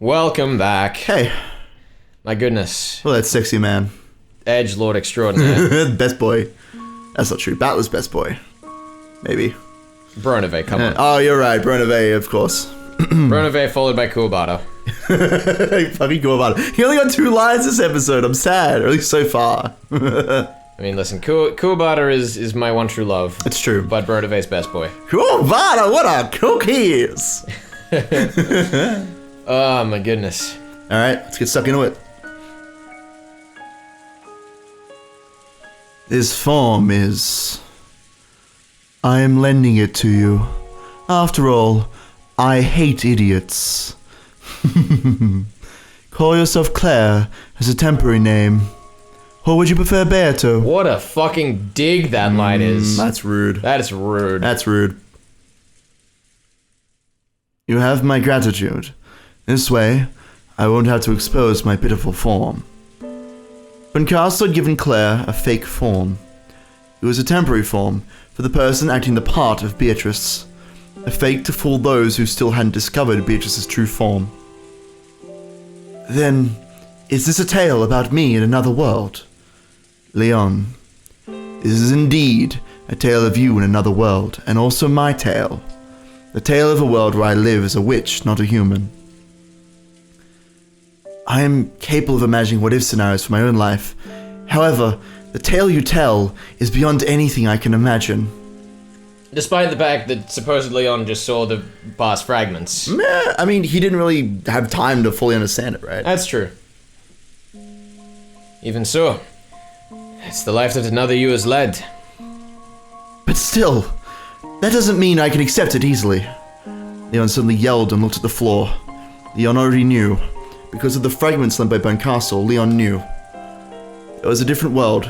Welcome back. Hey. My goodness. Well, that's sexy man. Edgelord extraordinaire. Best boy. That's not true. Battler's best boy. Maybe. Bronave, come on. Oh, you're right. Bronave, of course. Bronave followed by Kuwabata. Fucking cool about it. He only got 2 lines this episode. I'm sad. Or at least so far. I mean, listen, Kuwabata is my one true love. It's true. But Bronave's best boy. Kuwabata, what a cookies! Oh, my goodness. Alright, let's get stuck into it. This form is... I am lending it to you. After all, I hate idiots. Call yourself Claire as a temporary name. Or would you prefer Beato? What a fucking dig that line is. That's rude. That is rude. That's rude. You have my gratitude. This way, I won't have to expose my pitiful form. When Castle had given Claire a fake form, it was a temporary form for the person acting the part of Beatrice, a fake to fool those who still hadn't discovered Beatrice's true form. Then, is this a tale about me in another world? Leon, this is indeed a tale of you in another world, and also my tale. The tale of a world where I live as a witch, not a human. I am capable of imagining what-if scenarios for my own life. However, the tale you tell is beyond anything I can imagine. Despite the fact that supposedly Leon just saw the past fragments. I mean, he didn't really have time to fully understand it, right? That's true. Even so, it's the life that another you has led. But still, that doesn't mean I can accept it easily. Leon suddenly yelled and looked at the floor. Leon already knew. Because of the fragments lent by Castle, Leon knew. It was a different world,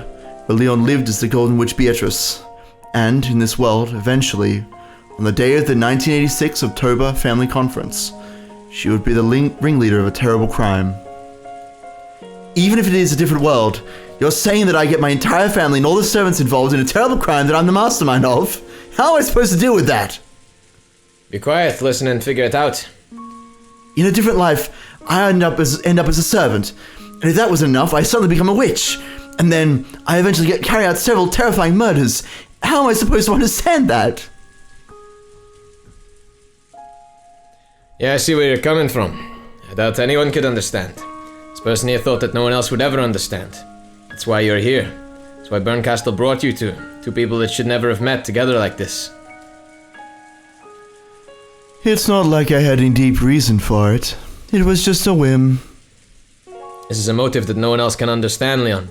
where Leon lived as the Golden Witch Beatrice. And, in this world, eventually, on the day of the 1986 October Family Conference, she would be the ringleader of a terrible crime. Even if it is a different world, you're saying that I get my entire family and all the servants involved in a terrible crime that I'm the mastermind of? How am I supposed to deal with that? Be quiet, listen and figure it out. In a different life, I end up as a servant, and if that was enough, I suddenly become a witch, and then I eventually carry out several terrifying murders. How am I supposed to understand that? Yeah, I see where you're coming from. I doubt anyone could understand. This person here thought that no one else would ever understand. That's why you're here. That's why Castle brought you two people that should never have met together like this. It's not like I had any deep reason for it. It was just a whim. This is a motive that no one else can understand, Leon.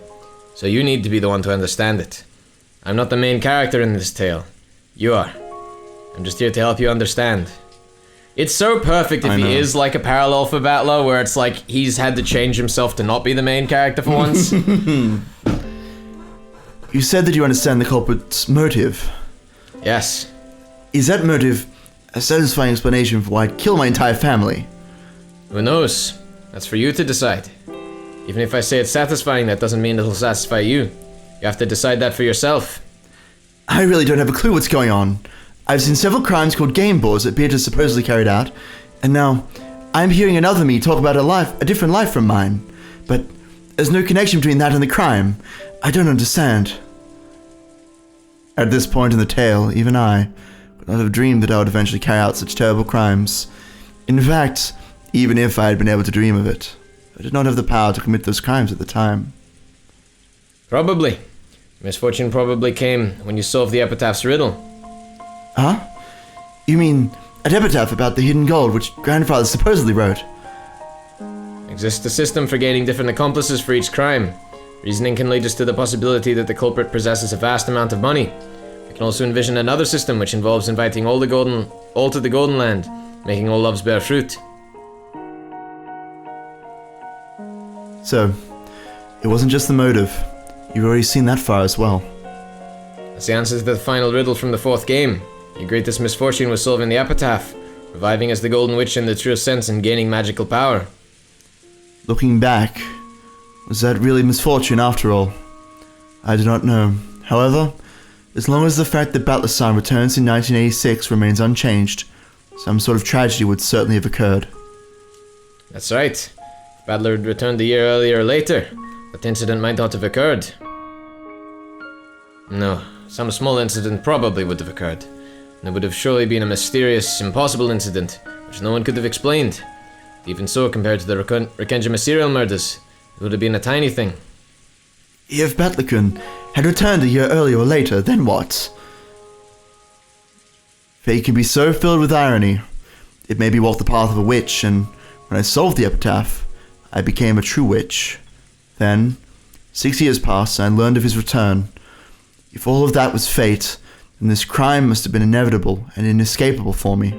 So you need to be the one to understand it. I'm not the main character in this tale. You are. I'm just here to help you understand. It's so perfect if he is like a parallel for Battler, where it's like he's had to change himself to not be the main character for once. You said that you understand the culprit's motive. Yes. Is that motive a satisfying explanation for why I'd kill my entire family? Who knows? That's for you to decide. Even if I say it's satisfying, that doesn't mean it'll satisfy you. You have to decide that for yourself. I really don't have a clue what's going on. I've seen several crimes called game boards that Beatrice supposedly carried out, and now I'm hearing another me talk about a different life from mine. But there's no connection between that and the crime. I don't understand. At this point in the tale, even I would not have dreamed that I would eventually carry out such terrible crimes. In fact, even if I had been able to dream of it, I did not have the power to commit those crimes at the time. Probably. Misfortune probably came when you solved the Epitaph's riddle. Huh? You mean an epitaph about the hidden gold which grandfather supposedly wrote? Exists a system for gaining different accomplices for each crime. Reasoning can lead us to the possibility that the culprit possesses a vast amount of money. We can also envision another system which involves inviting all to the Golden Land, making all loves bear fruit. So, it wasn't just the motive. You've already seen that far as well. That's the answer to the final riddle from the 4th game. Your greatest misfortune was solving the Epitaph, reviving as the Golden Witch in the truest sense and gaining magical power. Looking back, was that really misfortune after all? I do not know. However, as long as the fact that Battler-san returns in 1986 remains unchanged, some sort of tragedy would certainly have occurred. That's right. If Battler had returned a year earlier or later, that incident might not have occurred. No, some small incident probably would have occurred. And it would have surely been a mysterious, impossible incident, which no one could have explained. Even so, compared to the Rekenjima serial murders, it would have been a tiny thing. If Battler-kun had returned a year earlier or later, then what? Fate can be so filled with irony. It made me walk the path of a witch, and when I solved the epitaph, I became a true witch. Then, 6 years passed, and I learned of his return. If all of that was fate, then this crime must have been inevitable and inescapable for me.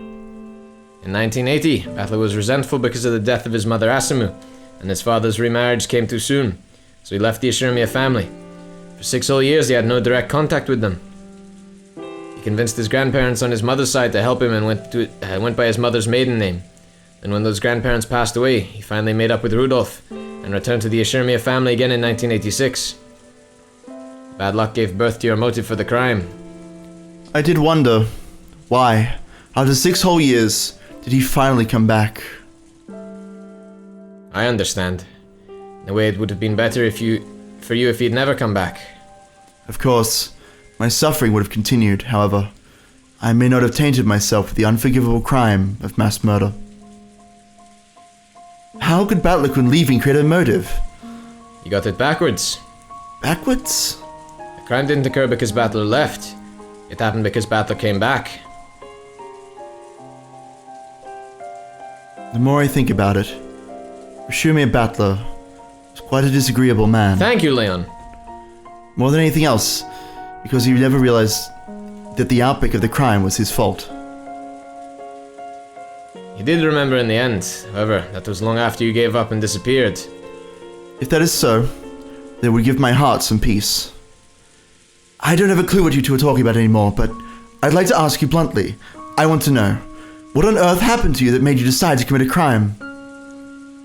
In 1980, Battler was resentful because of the death of his mother Asumu, and his father's remarriage came too soon, so he left the Ishirimiya family. For 6 whole years, he had no direct contact with them. He convinced his grandparents on his mother's side to help him and went by his mother's maiden name. Then when those grandparents passed away, he finally made up with Rudolph and returned to the Ishirimiya family again in 1986. Bad luck gave birth to your motive for the crime. I did wonder, why, after 6 whole years, did he finally come back? I understand. In a way, it would have been better for you if he'd never come back. Of course, my suffering would have continued, however. I may not have tainted myself with the unforgivable crime of mass murder. How could Battler-kun leaving create a motive? You got it backwards. Backwards? The crime didn't occur because Battler left. It happened because Battler came back. The more I think about it, Ishirimiya Battler was quite a disagreeable man. Thank you, Leon. More than anything else, because he never realized that the outbreak of the crime was his fault. He did remember in the end, however, that was long after you gave up and disappeared. If that is so, then it would give my heart some peace. I don't have a clue what you two are talking about anymore, but I'd like to ask you bluntly. I want to know, what on earth happened to you that made you decide to commit a crime?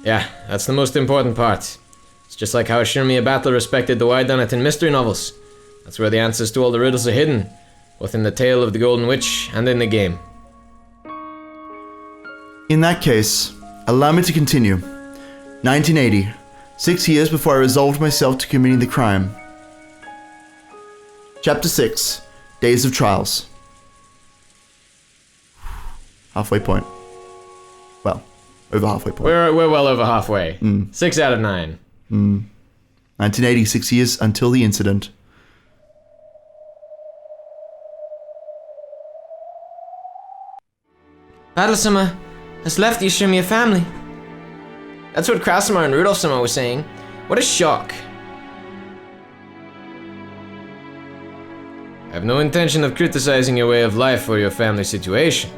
Yeah, that's the most important part. It's just like how Ishirimiya Battler respected the whodunit in mystery novels. That's where the answers to all the riddles are hidden, both in the tale of the Golden Witch and in the game. In that case, allow me to continue. 1980, 6 years before I resolved myself to committing the crime. Chapter 6, Days of Trials. Halfway point. Well, over halfway point. We're well over halfway. 6 out of 9. 1980, 6 years until the incident. Battle-sama has left the Ishirimiya family. That's what Krasama and Rudolph-sama were saying. What a shock. I have no intention of criticizing your way of life or your family situation.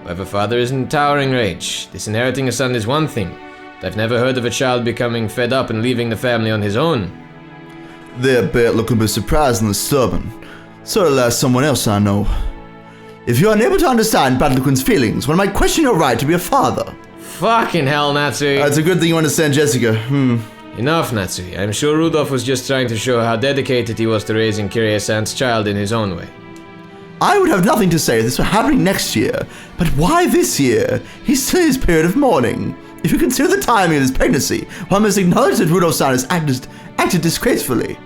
However, father is in towering rage. Disinheriting a son is one thing, but I've never heard of a child becoming fed up and leaving the family on his own. They're looking a bit surprised and stubborn. So like someone else I know. If you're unable to understand Battler-kun's feelings, one might question your right to be a father. Fucking hell, Natsui. It's a good thing you understand Jessica. Enough, Natsui. I'm sure Rudolph was just trying to show how dedicated he was to raising Kirie-san's child in his own way. I would have nothing to say if this were happening next year, but why this year? He's still in his period of mourning. If you consider the timing of his pregnancy, one must acknowledge that Rudolph-san has acted disgracefully.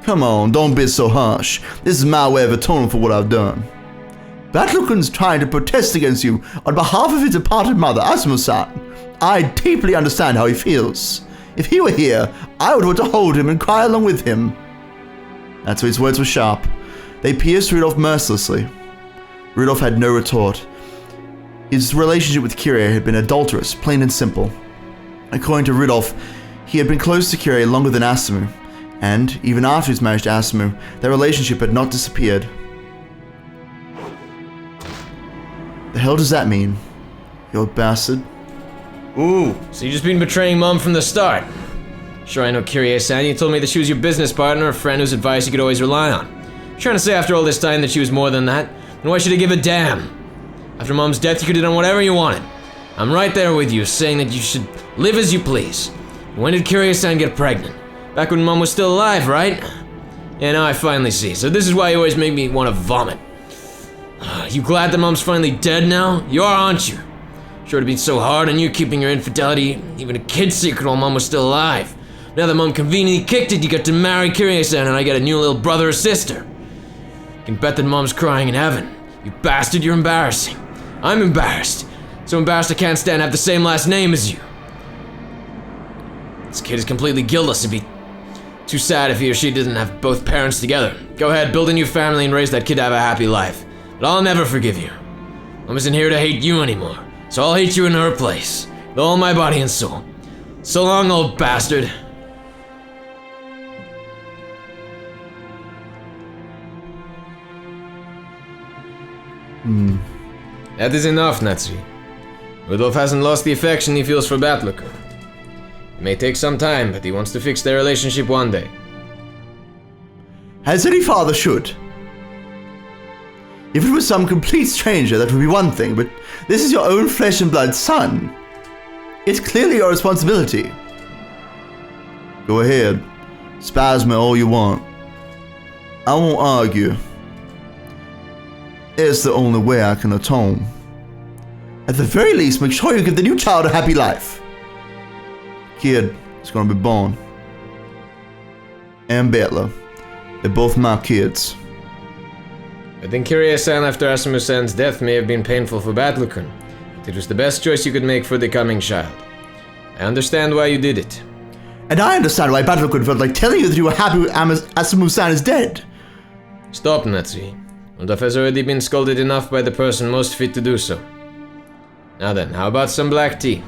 Come on, don't be so harsh. This is my way of atoning for what I've done. Battler-kun's trying to protest against you on behalf of his departed mother, Asumu-san. I deeply understand how he feels. If he were here, I would want to hold him and cry along with him. Natsui's words were sharp. They pierced Rudolph mercilessly. Rudolph had no retort. His relationship with Kirie had been adulterous, plain and simple. According to Rudolph, he had been close to Kirie longer than Asumu, and even after his marriage to Asumu, their relationship had not disappeared. The hell does that mean? You old bastard. Ooh, so you just been betraying Mom from the start. Sure, I know Kirie-san, you told me that she was your business partner, a friend whose advice you could always rely on. You're trying to say after all this time that she was more than that? Then why should I give a damn? After Mom's death, you could have done whatever you wanted. I'm right there with you, saying that you should live as you please. When did Kirie-san get pregnant? Back when Mom was still alive, right? Yeah, now I finally see. So this is why you always make me want to vomit. You glad that Mom's finally dead now? You are, aren't you? Sure to be so hard on you keeping your infidelity, even a kid's secret while Mom was still alive. Now that Mom conveniently kicked it, you got to marry Kiryu-san and I got a new little brother or sister. You can bet that Mom's crying in heaven. You bastard, you're embarrassing. I'm embarrassed. So embarrassed I can't stand to have the same last name as you. This kid is completely guiltless. It'd be too sad if he or she didn't have both parents together. Go ahead, build a new family and raise that kid to have a happy life. But I'll never forgive you. Mom isn't here to hate you anymore, so I'll hate you in her place, with all my body and soul. So long, old bastard. That is enough, Natsuki. Rudolph hasn't lost the affection he feels for Batluka. It may take some time, but he wants to fix their relationship one day. As any father should. If it was some complete stranger, that would be one thing, but this is your own flesh and blood son. It's clearly your responsibility. Go ahead. Spasm me all you want. I won't argue. It's the only way I can atone. At the very least, make sure you give the new child a happy life. Kid is gonna be born. And Butler. They're both my kids. I think Kiryu-san after Asumu-san's death may have been painful for Batluka, but it was the best choice you could make for the coming child. I understand why you did it. And I understand why Batluka felt like telling you that you were happy Asumu-san is dead. Stop, Natsuki. Rudolph has already been scolded enough by the person most fit to do so. Now then, how about some black tea?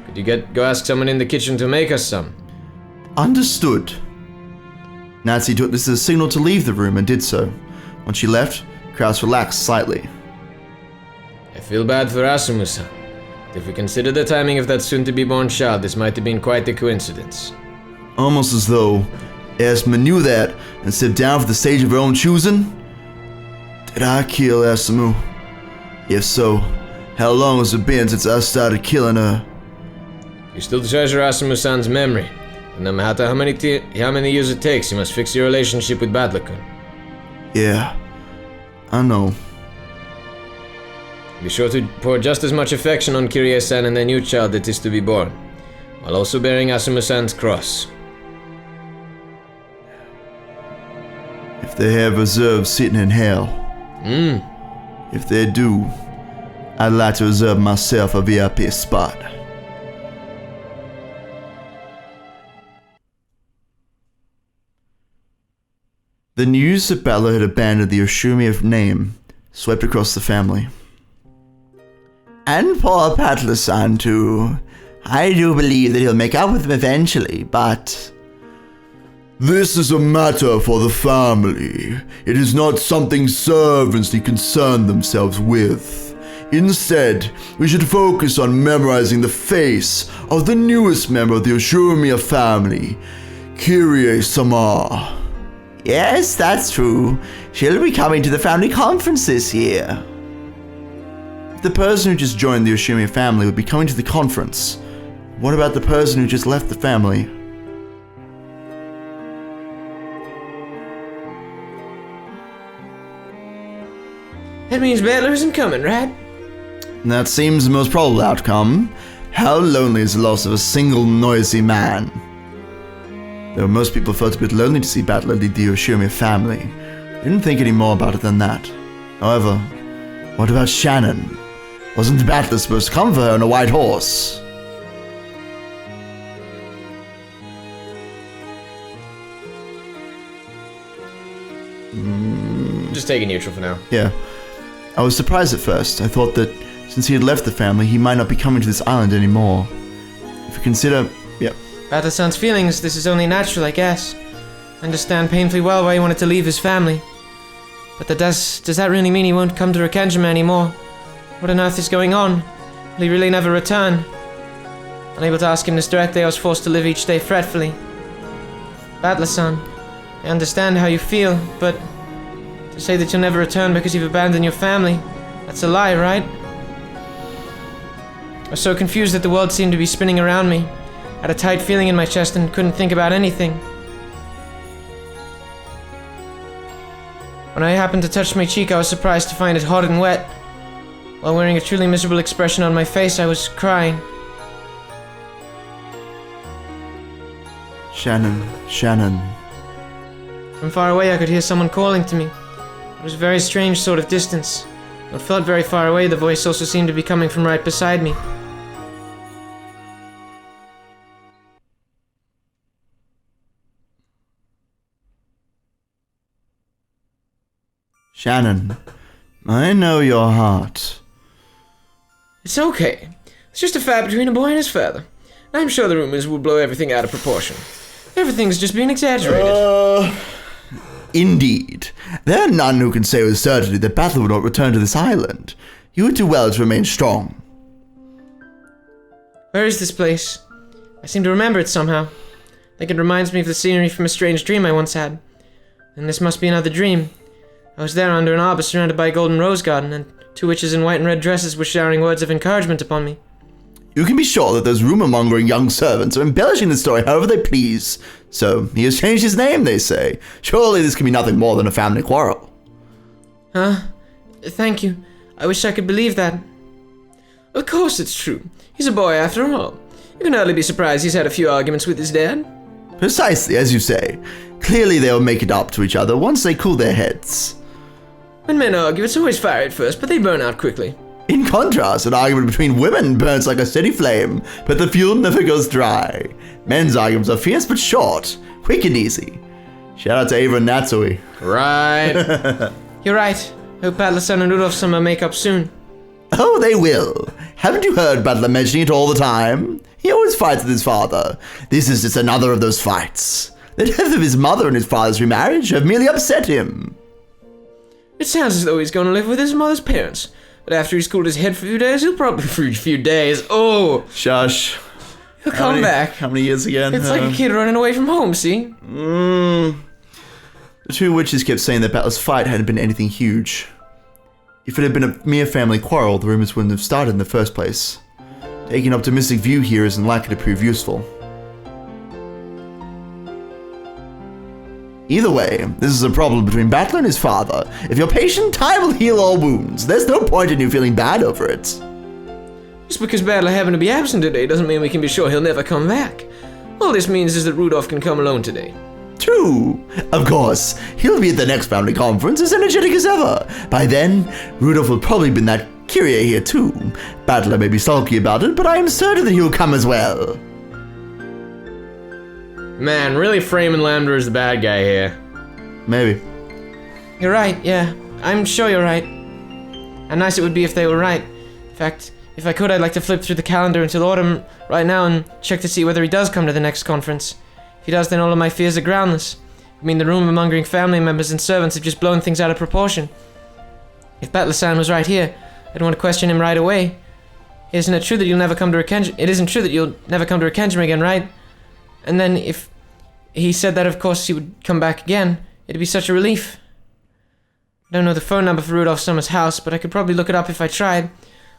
Could you go ask someone in the kitchen to make us some? Understood. Natsuki took this as a signal to leave the room and did so. When she left, Kraus relaxed slightly. I feel bad for Asumu-san. If we consider the timing of that soon-to-be-born child, this might have been quite a coincidence. Almost as though Asuma knew that and stepped down for the stage of her own choosing. Did I kill Asumu? If so, how long has it been since I started killing her? You still treasure Asumu-san's memory, and no matter how many years it takes, you must fix your relationship with Batluka. Yeah, I know. Be sure to pour just as much affection on Kiryu-san and the new child that is to be born, while also bearing Asumu-san's cross. If they have reserves sitting in hell. If they do, I'd like to reserve myself a VIP spot. The news that Bella had abandoned the Yoshumi name swept across the family. And poor Patler-san too. I do believe that he'll make up with him eventually, but... This is a matter for the family. It is not something servants need concern themselves with. Instead, we should focus on memorizing the face of the newest member of the Yoshumi family, Kirie-sama. Yes, that's true. She'll be coming to the family conference this year. If the person who just joined the Yoshimi family would be coming to the conference, what about the person who just left the family? That means Battler isn't coming, right? That seems the most probable outcome. How lonely is the loss of a single noisy man? Though most people felt a bit lonely to see Battler lead the Yoshimi family, they didn't think any more about it than that. However, what about Shannon? Wasn't Battler supposed to come for her on a white horse? Just take it neutral for now. Yeah. I was surprised at first. I thought that since he had left the family, he might not be coming to this island anymore. If you consider... Yep. Battle-san's feelings, this is only natural, I guess. I understand painfully well why he wanted to leave his family. But does that really mean he won't come to Rekenjima anymore? What on earth is going on? Will he really never return? Unable to ask him this directly, I was forced to live each day fretfully. Battle-san, I understand how you feel, but... to say that you'll never return because you've abandoned your family, that's a lie, right? I was so confused that the world seemed to be spinning around me. I had a tight feeling in my chest and couldn't think about anything. When I happened to touch my cheek, I was surprised to find it hot and wet. While wearing a truly miserable expression on my face, I was crying. Shannon, Shannon. From far away, I could hear someone calling to me. It was a very strange sort of distance. Though it felt very far away, the voice also seemed to be coming from right beside me. Shannon, I know your heart. It's okay. It's just a fight between a boy and his father. I'm sure the rumors will blow everything out of proportion. Everything's just being exaggerated. Indeed. There are none who can say with certainty that Battle will not return to this island. You would do well to remain strong. Where is this place? I seem to remember it somehow. I think it reminds me of the scenery from a strange dream I once had. And this must be another dream. I was there under an arbor surrounded by a golden rose garden, and 2 witches in white and red dresses were showering words of encouragement upon me. You can be sure that those rumor-mongering young servants are embellishing the story however they please. So, he has changed his name, they say. Surely this can be nothing more than a family quarrel. Huh? Thank you. I wish I could believe that. Of course it's true. He's a boy after all. You can hardly be surprised he's had a few arguments with his dad. Precisely, as you say. Clearly they'll make it up to each other once they cool their heads. When men argue, it's always fiery at first, but they burn out quickly. In contrast, an argument between women burns like a steady flame, but the fuel never goes dry. Men's arguments are fierce but short, quick and easy. Shout out to Ava and Natsui. Right. You're right. Hope Battler-san and Rudolph-sama make up soon. Oh, they will. Haven't you heard Battler mentioning it all the time? He always fights with his father. This is just another of those fights. The death of his mother and his father's remarriage have merely upset him. It sounds as though he's going to live with his mother's parents. But after he's cooled his head for a few days, he'll probably for a few days. Oh! Shush. He'll come back. How many years again? It's like a kid running away from home, see? The 2 witches kept saying that Battler's fight hadn't been anything huge. If it had been a mere family quarrel, the rumors wouldn't have started in the first place. Taking an optimistic view here isn't likely to prove useful. Either way, this is a problem between Battler and his father. If you're patient, time will heal all wounds. There's no point in you feeling bad over it. Just because Battler happened to be absent today doesn't mean we can be sure he'll never come back. All this means is that Rudolph can come alone today. True. Of course, he'll be at the next family conference as energetic as ever. By then, Rudolph will probably be in that Kyrie here too. Battler may be sulky about it, but I am certain that he will come as well. Man, really framing Lambda as the bad guy here. Maybe. You're right, yeah. I'm sure you're right. How nice it would be if they were right. In fact, if I could, I'd like to flip through the calendar until autumn right now and check to see whether he does come to the next conference. If he does, then all of my fears are groundless. I mean, the rumor-mongering family members and servants have just blown things out of proportion. If Battler-san was right here, I'd want to question him right away. Isn't it true that you'll never come to Rekenjima? It isn't true that you'll never come to Rekenjima again, right? And then if he said that, of course, he would come back again. It'd be such a relief. I don't know the phone number for Rudolph Summer's house, but I could probably look it up if I tried.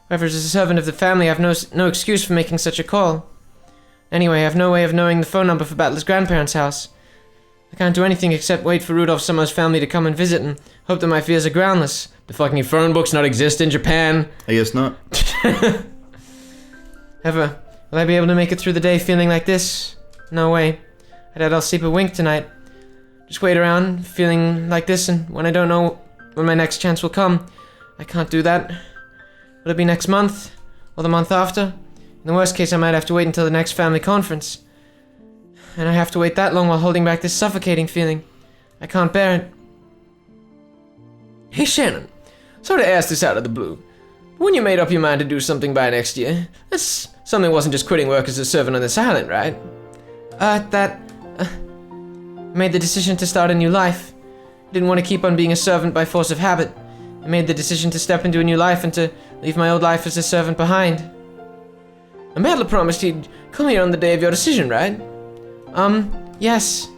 However, as a servant of the family, I have no excuse for making such a call. Anyway, I have no way of knowing the phone number for Battler's grandparents' house. I can't do anything except wait for Rudolph Summer's family to come and visit and hope that my fears are groundless. The fucking phone books not exist in Japan? I guess not. Ever, will I be able to make it through the day feeling like this? No way. I doubt I'll sleep a wink tonight. Just wait around, feeling like this, and when I don't know when my next chance will come, I can't do that. Will it be next month? Or the month after? In the worst case, I might have to wait until the next family conference. And I have to wait that long while holding back this suffocating feeling. I can't bear it. Hey Shannon, sorry to ask this out of the blue. But when you made up your mind to do something by next year, that's something wasn't just quitting work as a servant on this island, right? I made the decision to start a new life. I didn't want to keep on being a servant by force of habit. I made the decision to step into a new life and to leave my old life as a servant behind. And Battler promised he'd come here on the day of your decision, right? Yes.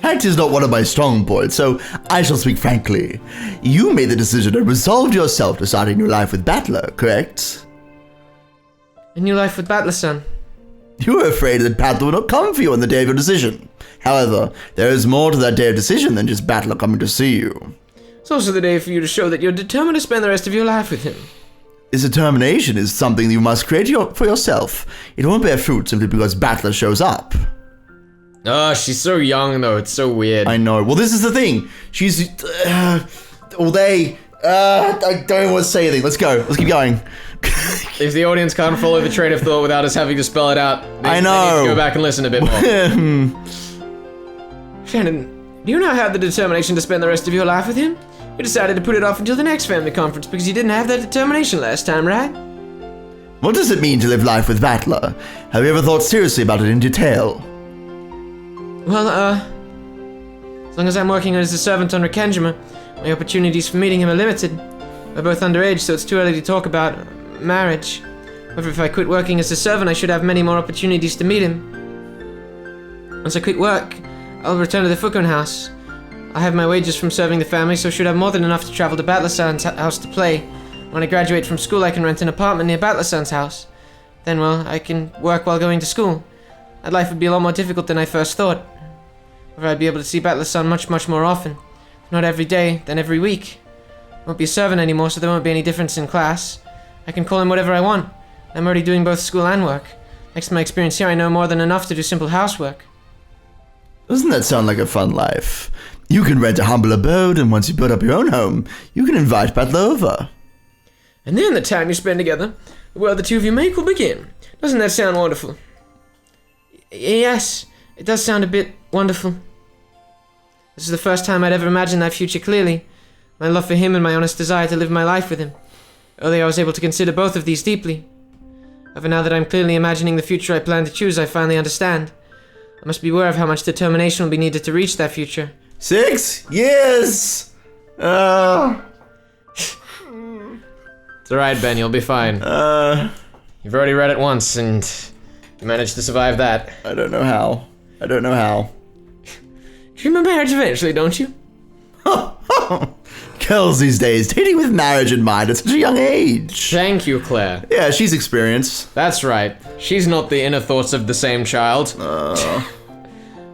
Tact is not one of my strong points, so I shall speak frankly. You made the decision and resolved yourself to start a new life with Battler, correct? A new life with Battler-san. You were afraid that Battler would not come for you on the day of your decision. However, there is more to that day of decision than just Battler coming to see you. It's also the day for you to show that you're determined to spend the rest of your life with him. This determination is something you must create for yourself. It won't bear fruit simply because Battler shows up. Oh, she's so young though, it's so weird. I know. Well, this is the thing. She's... all day... I don't want to say anything. Let's go. Let's keep going. If the audience can't follow the train of thought without us having to spell it out, I know. They need to go back and listen a bit more. Shannon, do you now have the determination to spend the rest of your life with him? You decided to put it off until the next family conference because you didn't have that determination last time, right? What does it mean to live life with Battler? Have you ever thought seriously about it in detail? Well, as long as I'm working as a servant on Rekenjima, my opportunities for meeting him are limited. We're both underage, so it's too early to talk about marriage. However, if I quit working as a servant, I should have many more opportunities to meet him. Once I quit work, I'll return to the Fukun house. I have my wages from serving the family, so I should have more than enough to travel to Battler-san's house to play. When I graduate from school, I can rent an apartment near Battler-san's house. Then, well, I can work while going to school. That life would be a lot more difficult than I first thought. However, I'd be able to see Battler-san much more often. If not every day, then every week. I won't be a servant anymore, so there won't be any difference in class. I can call him whatever I want. I'm already doing both school and work. Thanks to my experience here, I know more than enough to do simple housework. Doesn't that sound like a fun life? You can rent a humble abode, and once you build up your own home, you can invite Battler over. And then the time you spend together, the world the two of you make will begin. Doesn't that sound wonderful? Yes, it does sound a bit wonderful. This is the first time I'd ever imagined that future clearly. My love for him and my honest desire to live my life with him. Earlier I was able to consider both of these deeply. However, now that I'm clearly imagining the future I plan to choose, I finally understand. I must be aware of how much determination will be needed to reach that future. 6 years! It's alright, Ben, you'll be fine. You've already read it once, and you managed to survive that. I don't know how. Dream of marriage eventually, don't you? Girls these days, dating with marriage in mind at such a young age. Thank you, Claire. Yeah, she's experienced. That's right. She's not the inner thoughts of the same child. Well,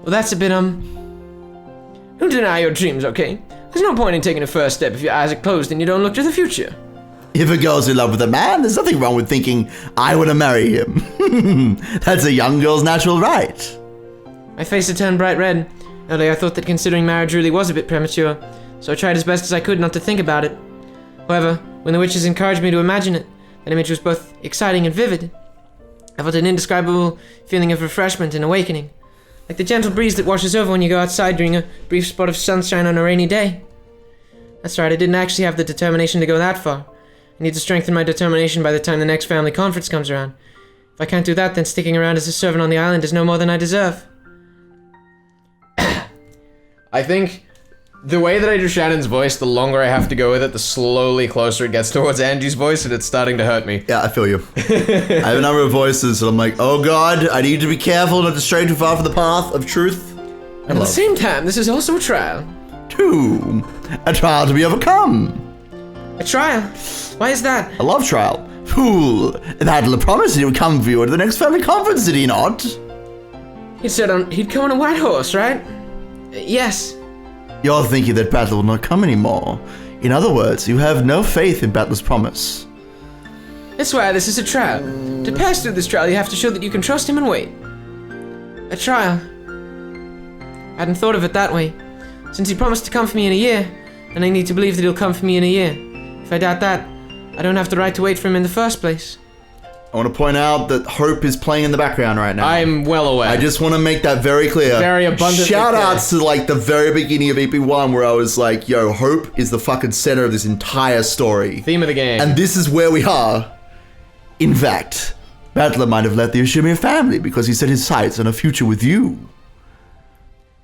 that's a bit, Don't deny your dreams, okay? There's no point in taking a first step if your eyes are closed and you don't look to the future. If a girl's in love with a man, there's nothing wrong with thinking, I want to marry him. That's a young girl's natural right. My face had turned bright red. Earlier I thought that considering marriage really was a bit premature, so I tried as best as I could not to think about it. However, when the witches encouraged me to imagine it, that image was both exciting and vivid. I felt an indescribable feeling of refreshment and awakening, like the gentle breeze that washes over when you go outside during a brief spot of sunshine on a rainy day. That's right, I didn't actually have the determination to go that far. I need to strengthen my determination by the time the next family conference comes around. If I can't do that, then sticking around as a servant on the island is no more than I deserve. I think the way that I do Shannon's voice, the longer I have to go with it, the slowly closer it gets towards Angie's voice, and it's starting to hurt me. Yeah, I feel you. I have a number of voices, and I'm like, oh god, I need to be careful not to stray too far from the path of truth and At the love. same time, this is also a trial. 2, a trial to be overcome. A trial? Why is that? A love trial. Fool, Battler promised he would come for you at the next family conference, did he not? He said he'd come on a white horse, right? Yes. You're thinking that Battler will not come anymore. In other words, you have no faith in Battler's promise. That's why this is a trial. To pass through this trial, you have to show that you can trust him and wait. A trial. I hadn't thought of it that way. Since he promised to come for me in a year, then I need to believe that he'll come for me in a year. If I doubt that, I don't have the right to wait for him in the first place. I want to point out that Hope is playing in the background right now. I'm well aware. I just want to make that very clear. Very abundantly Shout clear. outs to like the very beginning of EP1 where I was like, yo, Hope is the fucking center of this entire story. Theme of the game. And this is where we are. In fact, Battler might have left the Ishimiya family because he set his sights on a future with you.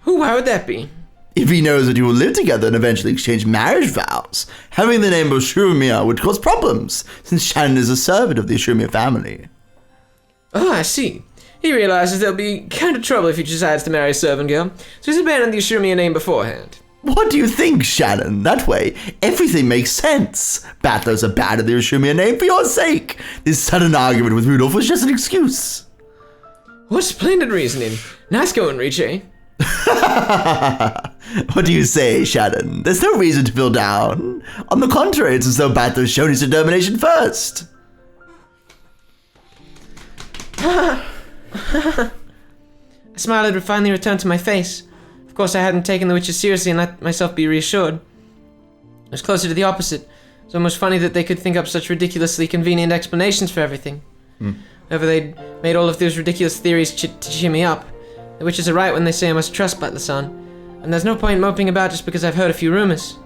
Why would that be? If he knows that you will live together and eventually exchange marriage vows, having the name of Ishimiya would cause problems, since Shannon is a servant of the Ishimiya family. Oh, I see. He realizes there'll be kind of trouble if he decides to marry a servant girl, so he's abandoned the Ishimiya name beforehand. What do you think, Shannon? That way, everything makes sense. Battler's abandoned the Ishimiya name for your sake. This sudden argument with Rudolph was just an excuse. What splendid reasoning. Nice going, Riche. What do you say, Shannon? There's no reason to feel down. On the contrary, it's as though Battler showed his determination first. A smile had finally returned to my face. Of course, I hadn't taken the witches seriously and let myself be reassured. It was closer to the opposite. It was almost funny that they could think up such ridiculously convenient explanations for everything. However, they'd made all of those ridiculous theories to cheer me up. The witches are right when they say I must trust Butler-san, and there's no point moping about just because I've heard a few rumors.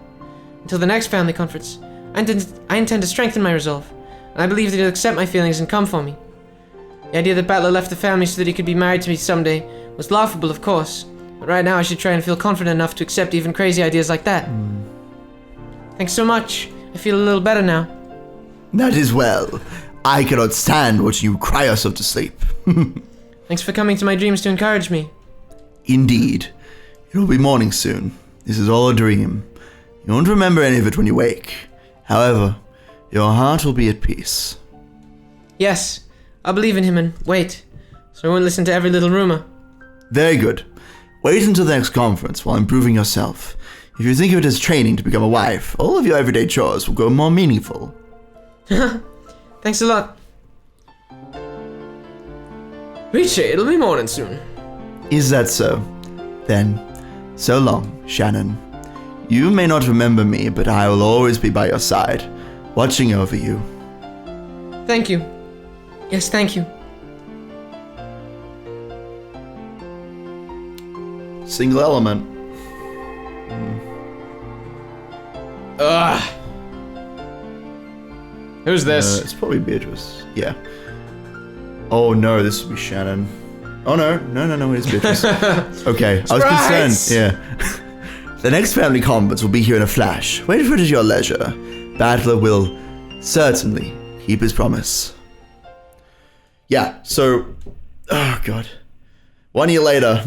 Until the next family conference, I intend to strengthen my resolve, and I believe that he'll accept my feelings and come for me. The idea that Battler left the family so that he could be married to me someday was laughable, of course, but right now I should try and feel confident enough to accept even crazy ideas like that. Thanks so much. I feel a little better now. That is well. I cannot stand watching you cry yourself to sleep. Thanks for coming to my dreams to encourage me. Indeed. It will be morning soon. This is all a dream. You won't remember any of it when you wake. However, your heart will be at peace. Yes, I'll believe in him and wait, so I won't listen to every little rumor. Very good. Wait until the next conference while improving yourself. If you think of it as training to become a wife, all of your everyday chores will grow more meaningful. Thanks a lot. Richie, it'll be morning soon. Is that so? Then, so long, Shannon. You may not remember me, but I will always be by your side, watching over you. Thank you. Yes, thank you. Single element. Ugh. Who's this? It's probably Beatrice. Yeah. Oh no, this would be Shannon. Oh no, it is Beatrice. Okay, I was concerned. Yeah. The next family conference will be here in a flash. Wait for it at your leisure. Battler will certainly keep his promise. Yeah, so... Oh god. 1 year later,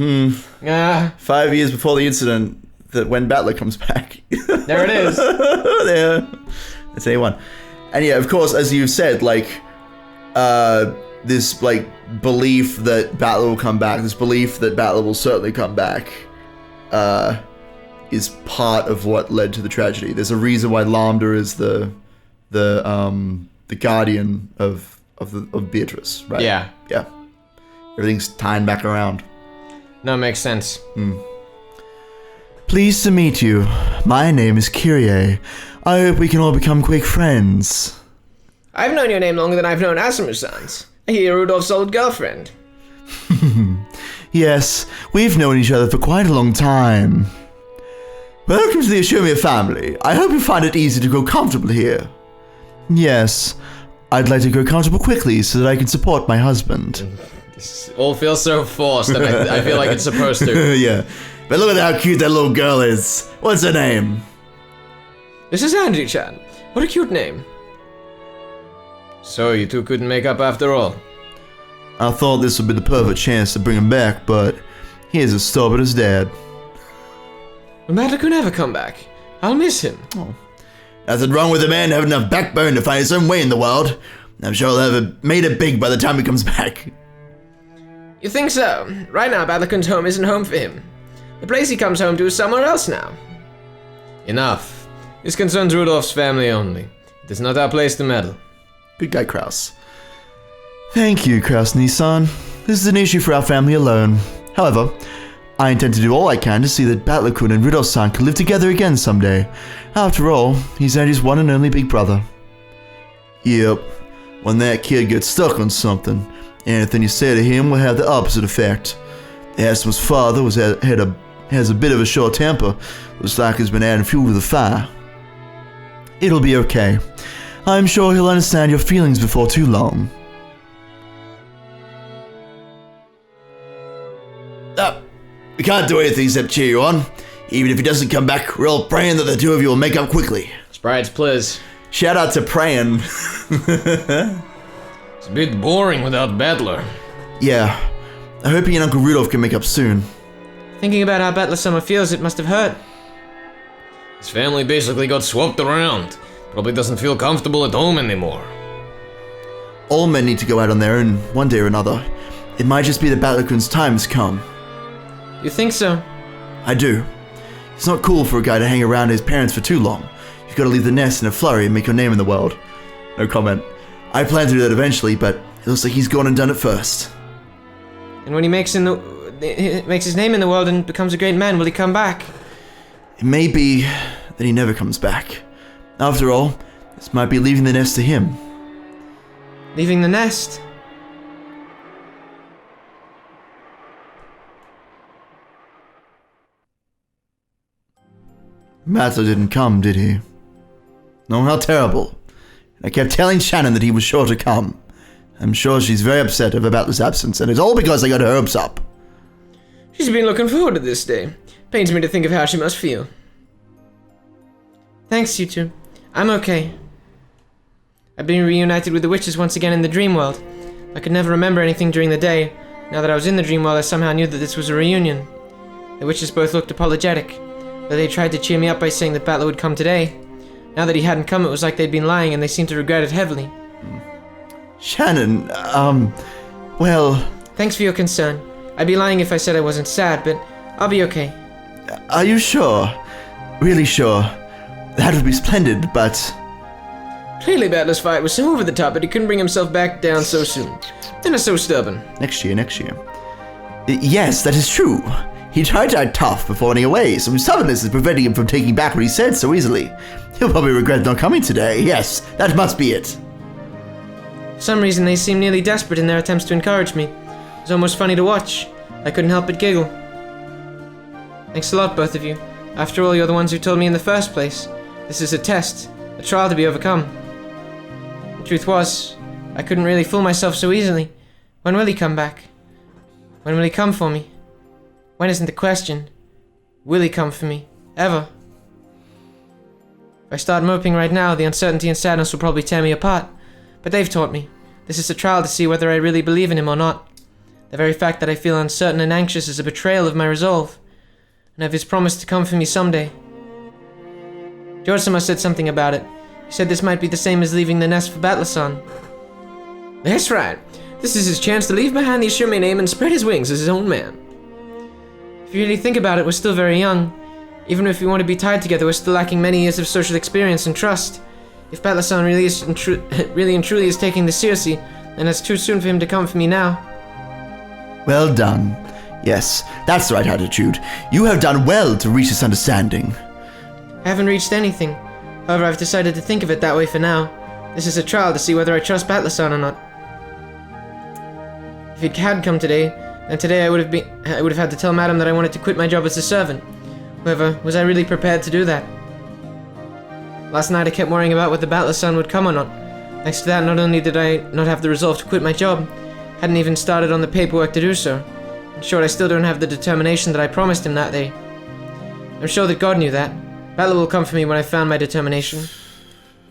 5 years before the incident that when Battler comes back. There it is. There. It's A1. And yeah, of course, as you said, like, this, like, belief that Battler will come back, this belief that Battler will certainly come back, is part of what led to the tragedy. There's a reason why Lambda is the guardian of Beatrice, right? Yeah. Yeah. Everything's tying back around. No, makes sense. Pleased to meet you. My name is Kyrie. I hope we can all become quick friends. I've known your name longer than I've known Asumu-san's. I hear you're Rudolph's old girlfriend. Yes, we've known each other for quite a long time. Welcome to the Ashomia family. I hope you find it easy to grow comfortable here. Yes, I'd like to grow comfortable quickly so that I can support my husband. This all feels so forced, and I feel like it's supposed to. Yeah, but look at how cute that little girl is. What's her name? This is Angie-chan. What a cute name. So you two couldn't make up after all? I thought this would be the perfect chance to bring him back, but he's as stubborn as dad. Battler could never come back. I'll miss him. Oh. Nothing wrong with a man having enough backbone to find his own way in the world. I'm sure he'll have made it big by the time he comes back. You think so? Right now, Battler-kun's home isn't home for him. The place he comes home to is somewhere else now. Enough. This concerns Rudolph's family only. It is not our place to meddle. Good guy, Kraus. Thank you, Kraus-Nissan. This is an issue for our family alone. However, I intend to do all I can to see that Battler-kun and Rudolph-san can live together again someday. After all, he's Andy's one and only big brother. Yep, when that kid gets stuck on something, anything you say to him will have the opposite effect. Asuma's father has a bit of a short temper. Looks like he's been adding fuel to the fire. It'll be okay. I'm sure he'll understand your feelings before too long. We can't do anything except cheer you on. Even if he doesn't come back, we're all praying that the two of you will make up quickly. Sprites, please. Shout out to praying. It's a bit boring without Battler. Yeah. I hope he and Uncle Rudolph can make up soon. Thinking about how Battler-sama feels, it must have hurt. His family basically got swapped around. Probably doesn't feel comfortable at home anymore. All men need to go out on their own, one day or another. It might just be that Battler-kun's time has come. You think so? I do. It's not cool for a guy to hang around his parents for too long. You've got to leave the nest in a flurry and make your name in the world. No comment. I plan to do that eventually, but it looks like he's gone and done it first. And when he makes his name in the world and becomes a great man, will he come back? It may be that he never comes back. After all, this might be leaving the nest to him. Leaving the nest? Battler didn't come, did he? No, how terrible. I kept telling Shannon that he was sure to come. I'm sure she's very upset over Battler's absence, and it's all because I got her hopes up. She's been looking forward to this day. Pains me to think of how she must feel. Thanks, you two. I'm okay. I've been reunited with the witches once again in the dream world. I could never remember anything during the day. Now that I was in the dream world, I somehow knew that this was a reunion. The witches both looked apologetic, though they tried to cheer me up by saying that Battler would come today. Now that he hadn't come, it was like they'd been lying, and they seemed to regret it heavily. Shannon, well... Thanks for your concern. I'd be lying if I said I wasn't sad, but I'll be okay. Are you sure? Really sure? That would be splendid, but... Clearly Battler's fight was so over the top that he couldn't bring himself back down so soon. Then is so stubborn. Next year. Yes, that is true. He tried to act tough before running away, so his stubbornness is preventing him from taking back what he said so easily. He'll probably regret not coming today. Yes, that must be it. For some reason, they seemed nearly desperate in their attempts to encourage me. It was almost funny to watch. I couldn't help but giggle. Thanks a lot, both of you. After all, you're the ones who told me in the first place. This is a test, a trial to be overcome. The truth was, I couldn't really fool myself so easily. When will he come back? When will he come for me? When isn't the question. Will he come for me? Ever? If I start moping right now, the uncertainty and sadness will probably tear me apart. But they've taught me. This is a trial to see whether I really believe in him or not. The very fact that I feel uncertain and anxious is a betrayal of my resolve, and of his promise to come for me someday. George-sama said something about it. He said this might be the same as leaving the nest for Battler-san. That's right. This is his chance to leave behind the Shumei name and spread his wings as his own man. If you really think about it, we're still very young. Even if we want to be tied together, we're still lacking many years of social experience and trust. If Battler-san really and truly is taking this seriously, then it's too soon for him to come for me now. Well done. Yes, that's the right attitude. You have done well to reach this understanding. I haven't reached anything. However, I've decided to think of it that way for now. This is a trial to see whether I trust Battler-san or not. If it had come today, then today I would have had to tell Madam that I wanted to quit my job as a servant. However, was I really prepared to do that? Last night I kept worrying about whether Battler-san would come or not. Thanks to that, not only did I not have the resolve to quit my job, hadn't even started on the paperwork to do so. In short, I still don't have the determination that I promised him that day. I'm sure that God knew that. Battler will come for me when I found my determination.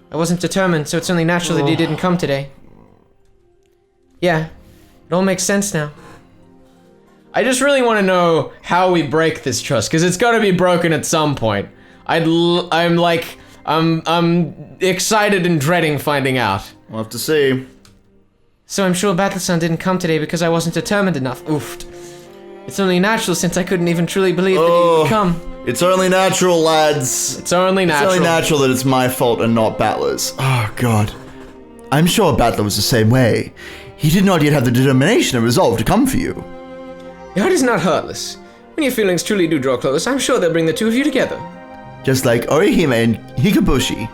I wasn't determined, so it's only natural that he didn't come today. Yeah, it all makes sense now. I just really want to know how we break this trust, because it's got to be broken at some point. I'm excited and dreading finding out. We'll have to see. So I'm sure Battler-san didn't come today because I wasn't determined enough. Oofed. It's only natural since I couldn't even truly believe that he would come. It's only natural, lads. It's only natural. It's only natural that it's my fault and not Battler's. Oh, God. I'm sure Battler was the same way. He did not yet have the determination and resolve to come for you. Your heart is not heartless. When your feelings truly do draw close, I'm sure they'll bring the two of you together. Just like Orihime and Hikabushi.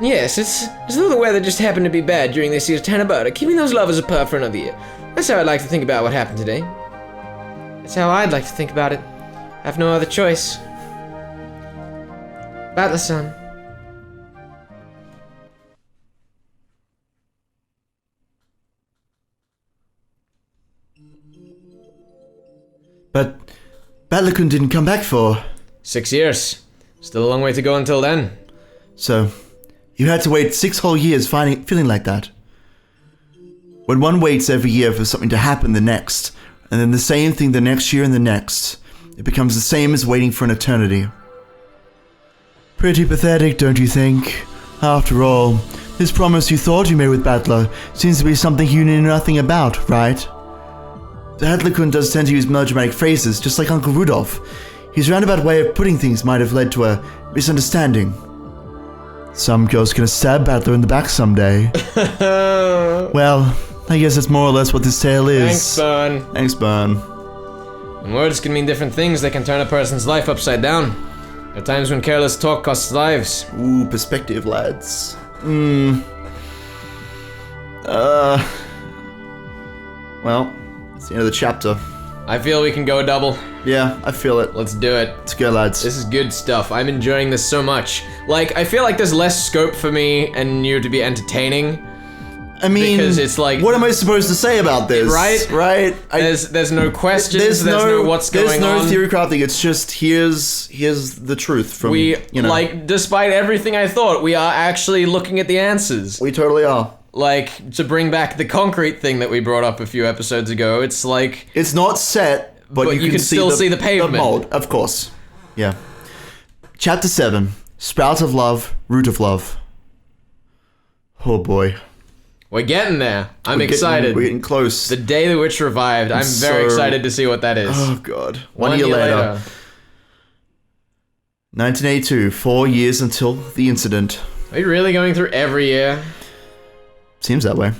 Yes, it's as though the weather just happened to be bad during this year's Tanabata, keeping those lovers apart for another year. That's how I'd like to think about what happened today. That's how I'd like to think about it. I have no other choice. Battler-san. But Battler-kun didn't come back for... 6 years. Still a long way to go until then. So, you had to wait 6 whole years feeling like that. When one waits every year for something to happen the next, and then the same thing the next year and the next, it becomes the same as waiting for an eternity. Pretty pathetic, don't you think? After all, this promise you thought you made with Battler seems to be something you knew nothing about, right? Hadley-kun does tend to use melodramatic phrases, just like Uncle Rudolph. His roundabout way of putting things might have led to a misunderstanding. Some girl's gonna stab Battler in the back someday. Well, I guess that's more or less what this tale is. Thanks, Burn. Thanks, Burn. When words can mean different things, they can turn a person's life upside down. There are times when careless talk costs lives. Ooh, perspective, lads. Well, it's the end of the chapter. I feel we can go double. Yeah, I feel it. Let's do it. Let's go, lads. This is good stuff. I'm enjoying this so much. Like, I feel like there's less scope for me and you to be entertaining. I mean, because it's like, what am I supposed to say about this? Right? There's no questions. There's no what's going on. There's no theory crafting. It's just here's the truth from like, despite everything I thought, we are actually looking at the answers. We totally are. Like, to bring back the concrete thing that we brought up a few episodes ago, it's like, it's not set, but you can still see the pavement. The mold, of course. Yeah. Chapter 7: Sprout of Love, Root of Love. Oh boy. We're getting there. I'm excited. We're getting close. The Day the Witch Revived. I'm very excited to see what that is. Oh god. 1 year later. 1982, 4 years until the incident. Are you really going through every year? Seems that way. I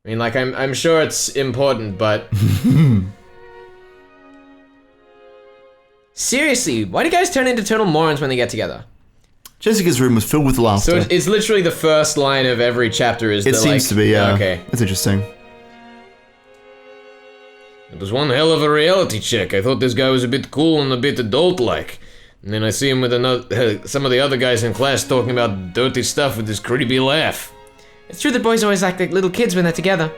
mean, like, I'm sure it's important, but... Seriously, why do guys turn into total morons when they get together? Jessica's room was filled with laughter. So it's literally the first line of every chapter is it seems to be, yeah. Okay. That's interesting. It was one hell of a reality check. I thought this guy was a bit cool and a bit adult-like. And then I see him with some of the other guys in class talking about dirty stuff with this creepy laugh. It's true that boys always act like little kids when they're together.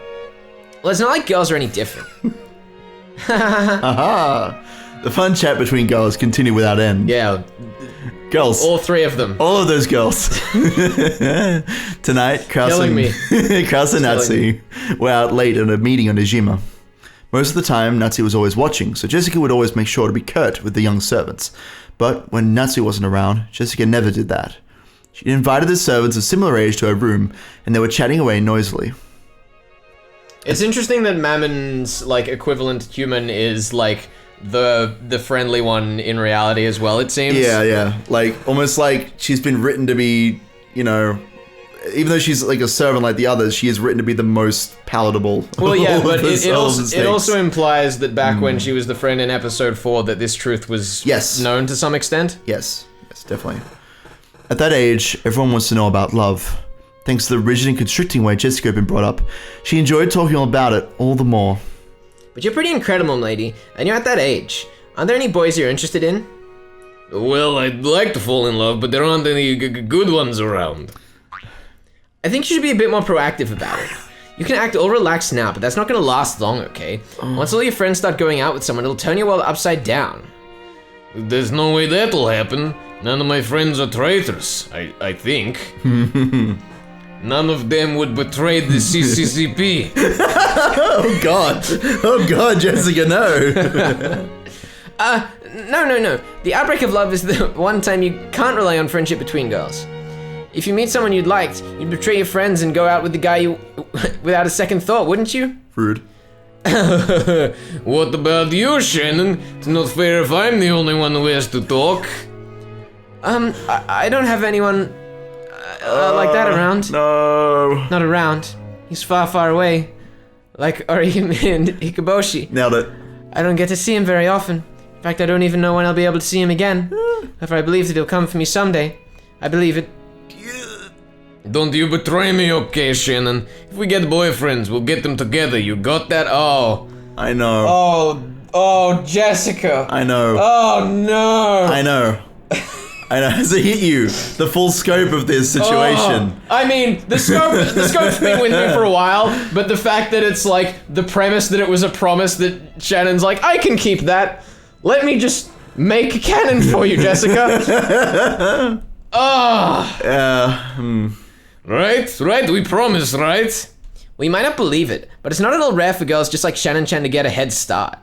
Well, it's not like girls are any different. Aha! The fun chat between girls continued without end. Yeah. Girls. All three of them. All of those girls. Tonight, Kraus and Natsu were out late at a meeting on Ijima. Most of the time, Natsu was always watching, so Jessica would always make sure to be curt with the young servants. But when Natsu wasn't around, Jessica never did that. She invited the servants of similar age to her room, and they were chatting away noisily. It's interesting that Mammon's, like, equivalent human is, like, the friendly one in reality as well, it seems. Yeah. Like, almost like she's been written to be, you know... Even though she's like a servant like the others, she is written to be the most palatable. Well, yeah, but it also implies that back when she was the friend in episode 4, that this truth was known to some extent. Yes, definitely. At that age, everyone wants to know about love. Thanks to the rigid and constricting way Jessica had been brought up, she enjoyed talking all about it all the more. But you're pretty incredible, lady, and you're at that age. Aren't there any boys you're interested in? Well, I'd like to fall in love, but there aren't any good ones around. I think you should be a bit more proactive about it. You can act all relaxed now, but that's not gonna last long, okay? Once all your friends start going out with someone, it'll turn your world upside down. There's no way that'll happen. None of my friends are traitors, I think. None of them would betray the CCCP. Oh god, Jessica, no. No. The outbreak of love is the one time you can't rely on friendship between girls. If you meet someone you'd liked, you'd betray your friends and go out with the guy you without a second thought, wouldn't you? Rude. What about you, Shannon? It's not fair if I'm the only one who has to talk. I don't have anyone like that around. No. Not around. He's far, far away. Like Orihime and Hikaboshi. Nailed it. I don't get to see him very often. In fact, I don't even know when I'll be able to see him again. However, I believe that he'll come for me someday. I believe it. Don't you betray me, okay, Shannon? If we get boyfriends, we'll get them together. You got that? Oh. I know. Oh, Jessica. I know. Oh, no. I know. Has it hit you? The full scope of this situation. I mean, the scope's been with me for a while, but the fact that it's like the premise that it was a promise that Shannon's like, I can keep that. Let me just make a cannon for you, Jessica. Right, we promise, right? Well, you might not believe it, but it's not at all rare for girls just like Shannon-chan to get a head start.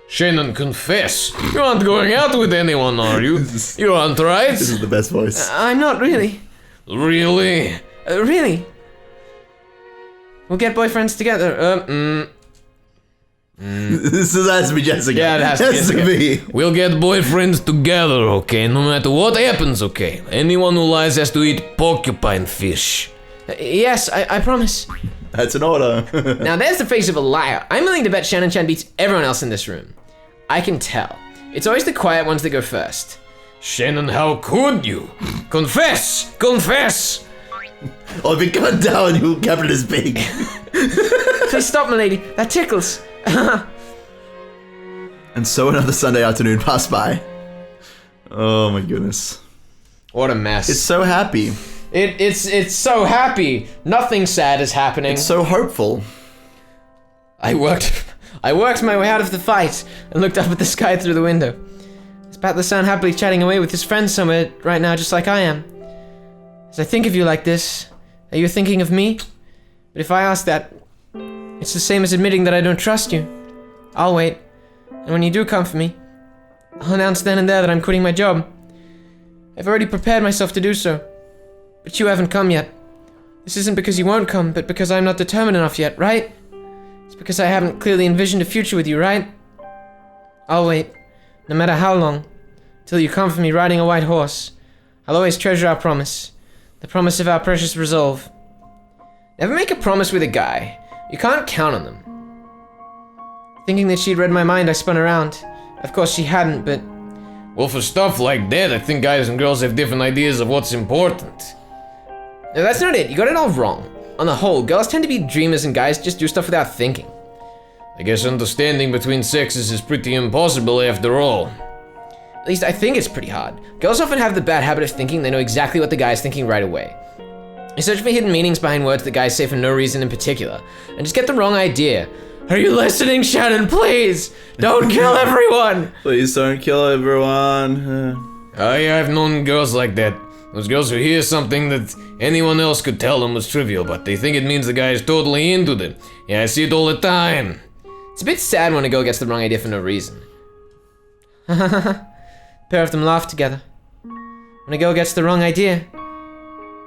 Shannon, confess. You aren't going out with anyone, are you? You aren't, right? This is the best voice. I'm not really. Really? Really? We'll get boyfriends together. This has to be Jessica. Yeah, it has to be. We'll get boyfriends together, okay? No matter what happens, okay? Anyone who lies has to eat porcupine fish. Yes, I promise. That's an order. Now there's the face of a liar. I'm willing to bet Shannon-chan beats everyone else in this room. I can tell. It's always the quiet ones that go first. Shannon, how could you? Confess! Confess! Or if you cut down, you'll cap it as big. Please stop, milady. That tickles. And so another Sunday afternoon passed by. Oh my goodness. What a mess. It's so happy. It's so happy. Nothing sad is happening. It's so hopeful. I worked my way out of the fight and looked up at the sky through the window. There's Battler-san happily chatting away with his friends somewhere right now, just like I am. As I think of you like this, are you thinking of me? But if I ask that, it's the same as admitting that I don't trust you. I'll wait. And when you do come for me, I'll announce then and there that I'm quitting my job. I've already prepared myself to do so. But you haven't come yet. This isn't because you won't come, but because I'm not determined enough yet, right? It's because I haven't clearly envisioned a future with you, right? I'll wait, no matter how long, till you come for me riding a white horse. I'll always treasure our promise. The promise of our precious resolve. Never make a promise with a guy. You can't count on them. Thinking that she'd read my mind, I spun around. Of course she hadn't, but... Well, for stuff like that, I think guys and girls have different ideas of what's important. No, that's not it. You got it all wrong. On the whole, girls tend to be dreamers and guys just do stuff without thinking. I guess understanding between sexes is pretty impossible after all. At least I think it's pretty hard. Girls often have the bad habit of thinking they know exactly what the guy's thinking right away. They search for hidden meanings behind words that guys say for no reason in particular, and just get the wrong idea. Are you listening, Shannon? Please! Don't kill everyone! Please don't kill everyone. I've known girls like that. Those girls who hear something that anyone else could tell them was trivial, but they think it means the guy is totally into them. Yeah, I see it all the time. It's a bit sad when a girl gets the wrong idea for no reason. Pair of them laugh together. When a girl gets the wrong idea,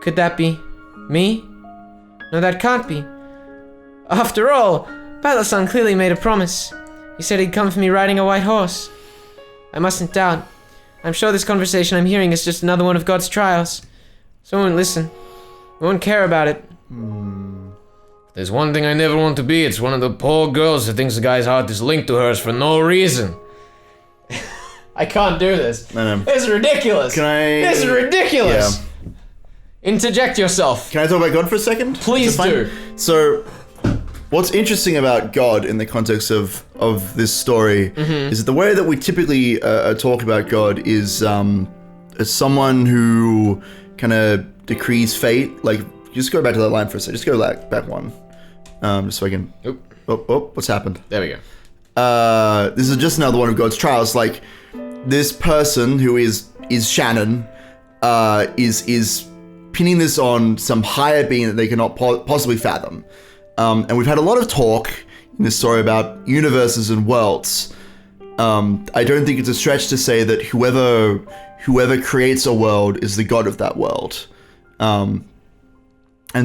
could that be me? No, that can't be. After all, Battler-san clearly made a promise. He said he'd come for me riding a white horse. I mustn't doubt. I'm sure this conversation I'm hearing is just another one of God's trials. So I won't listen. I won't care about it. There's one thing I never want to be. It's one of the poor girls who thinks the guy's heart is linked to hers for no reason. I can't do this. No. This is ridiculous. This is ridiculous. Yeah. Interject yourself. Can I talk about God for a second? Please do. So, what's interesting about God in the context of this story is that the way that we typically talk about God is as someone who kind of decrees fate. Like, just go back to that line for a second. Just go back one. Just so I can... Oh, what's happened? There we go. This is just another one of God's trials. Like, this person who is Shannon is pinning this on some higher being that they cannot possibly fathom. And we've had a lot of talk in this story about universes and worlds. I don't think it's a stretch to say that whoever creates a world is the god of that world. And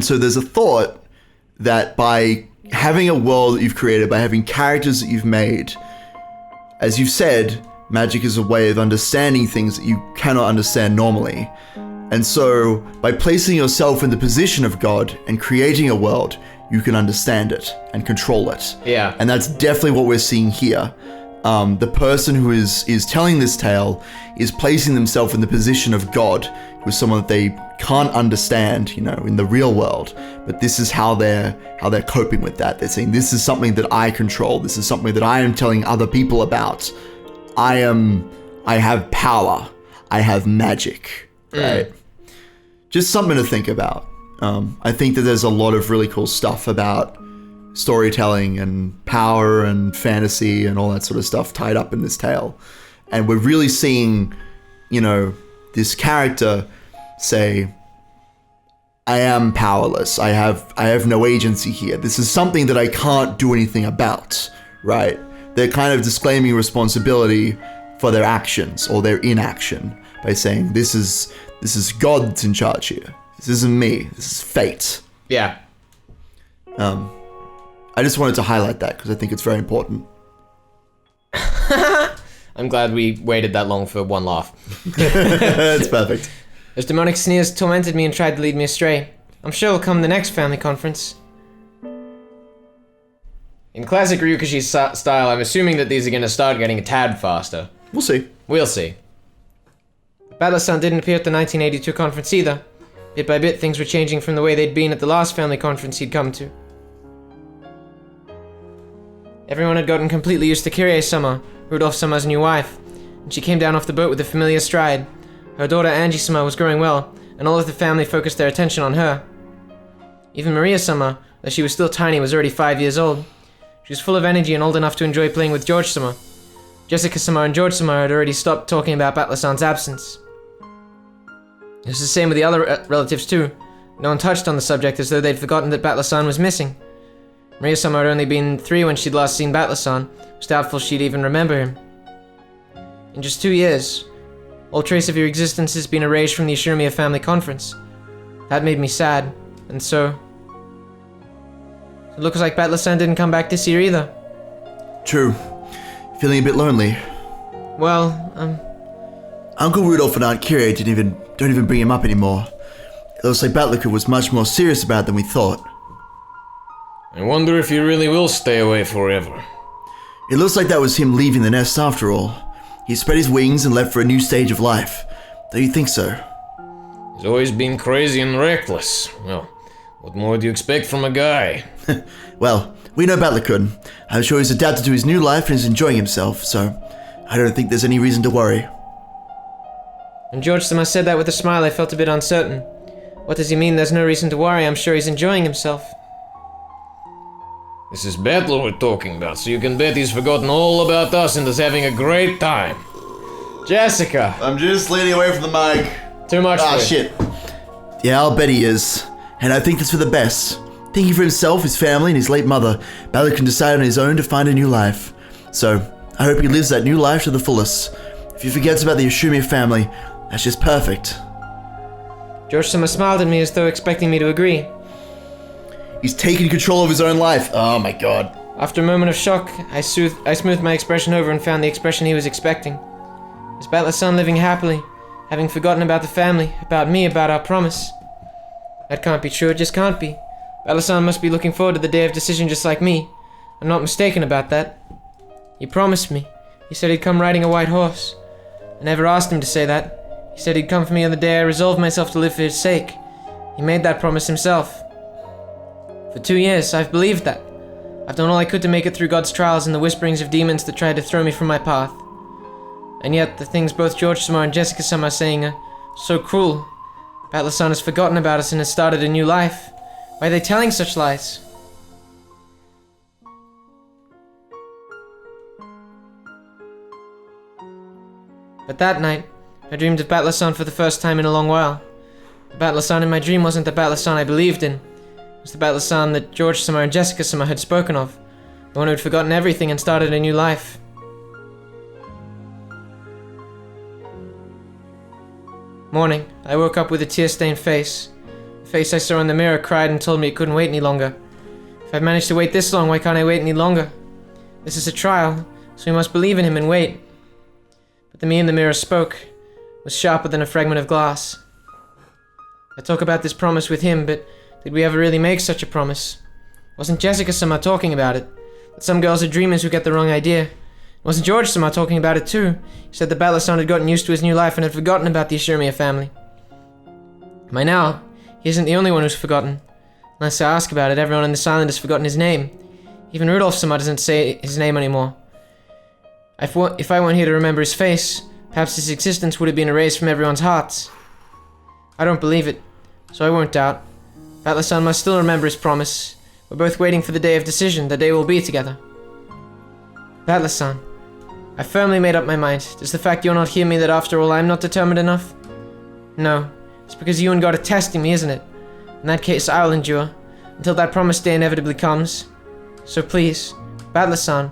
so there's a thought that by having a world that you've created, by having characters that you've made, as you've said, magic is a way of understanding things that you cannot understand normally. And so by placing yourself in the position of God and creating a world, you can understand it and control it. Yeah. And that's definitely what we're seeing here. The person who is telling this tale is placing themselves in the position of God, who is someone that they can't understand, in the real world. But this is how they're coping with that. They're saying, this is something that I control. This is something that I am telling other people about. I have power. I have magic. Right? Just something to think about. I think that there's a lot of really cool stuff about storytelling and power and fantasy and all that sort of stuff tied up in this tale. And we're really seeing, this character say, I am powerless. I have no agency here. This is something that I can't do anything about, right? They're kind of disclaiming responsibility for their actions or their inaction by saying, this is God that's in charge here. This isn't me. This is fate. Yeah. I just wanted to highlight that because I think it's very important. I'm glad we waited that long for one laugh. It's perfect. Those demonic sneers tormented me and tried to lead me astray. I'm sure it'll come the next family conference. In classic Ryukishi style, I'm assuming that these are going to start getting a tad faster. We'll see. We'll see. Battle-san didn't appear at the 1982 conference either. Bit by bit, things were changing from the way they'd been at the last family conference he'd come to. Everyone had gotten completely used to Kirie-sama, Rudolph-sama's new wife, and she came down off the boat with a familiar stride. Her daughter Angie-sama was growing well, and all of the family focused their attention on her. Even Maria-sama, though she was still tiny, was already 5 years old. She was full of energy and old enough to enjoy playing with George-sama. Jessica-sama and George-sama had already stopped talking about Battle-san's absence. It was the same with the other relatives too. No one touched on the subject as though they'd forgotten that Battle-san was missing. Maria-sama had only been 3 when she'd last seen Battle-san. It was doubtful she'd even remember him. In just 2 years, all trace of your existence has been erased from the Ishimiya family conference. That made me sad, and so... It looks like Battle-san didn't come back this year either. True. Feeling a bit lonely. Well, Uncle Rudolph and Aunt Kyrie don't even bring him up anymore. It looks like Batlica was much more serious about it than we thought. I wonder if he really will stay away forever. It looks like that was him leaving the nest after all. He spread his wings and left for a new stage of life. Don't you think so? He's always been crazy and reckless. Well, what more do you expect from a guy? Well, we know Batlicud. I'm sure he's adapted to his new life and is enjoying himself, so I don't think there's any reason to worry. When George-sama said that with a smile, I felt a bit uncertain. What does he mean there's no reason to worry? I'm sure he's enjoying himself. This is Battle we're talking about, so you can bet he's forgotten all about us and is having a great time. Jessica! I'm just leaning away from the mic. Too much for you. Shit. Yeah, I'll bet he is. And I think that's for the best. Thinking for himself, his family, and his late mother, Balor can decide on his own to find a new life. So, I hope he lives that new life to the fullest. If he forgets about the Ishimiya family, that's just perfect. George-sama smiled at me as though expecting me to agree. He's taking control of his own life. Oh my god. After a moment of shock, I smoothed my expression over and found the expression he was expecting. Is Battle-san living happily, having forgotten about the family, about me, about our promise? That can't be true, it just can't be. Battle-san must be looking forward to the day of decision just like me. I'm not mistaken about that. He promised me. He said he'd come riding a white horse. I never asked him to say that. He said he'd come for me on the day I resolved myself to live for his sake. He made that promise himself. For 2 years, I've believed that. I've done all I could to make it through God's trials and the whisperings of demons that tried to throw me from my path. And yet, the things both George-sama and Jessica-sama are saying are so cruel. Battle-san has forgotten about us and has started a new life. Why are they telling such lies? But that night, I dreamed of Battle-san for the first time in a long while. The Battle-san in my dream wasn't the Battle-san I believed in. It was the Battle-san that George-sama and Jessica-sama had spoken of. The one who'd forgotten everything and started a new life. Morning, I woke up with a tear-stained face. The face I saw in the mirror cried and told me it couldn't wait any longer. If I've managed to wait this long, why can't I wait any longer? This is a trial, so we must believe in him and wait. But the me in the mirror spoke. It was sharper than a fragment of glass. I talk about this promise with him, but did we ever really make such a promise? Wasn't Jessica-sama talking about it? That some girls are dreamers who get the wrong idea. Wasn't George-sama talking about it too? He said the Battle-san had gotten used to his new life and had forgotten about the Ishimiya family. By now, he isn't the only one who's forgotten. Unless I ask about it, everyone in this island has forgotten his name. Even Rudolph-sama doesn't say his name anymore. If I weren't here to remember his face, perhaps his existence would have been erased from everyone's hearts. I don't believe it, so I won't doubt. Battle-san must still remember his promise. We're both waiting for the day of decision, the day we'll be together. Battle-san, I firmly made up my mind. Does the fact you're not here mean that after all I'm not determined enough? No, it's because you and God are testing me, isn't it? In that case, I'll endure, until that promised day inevitably comes. So please, Battle-san,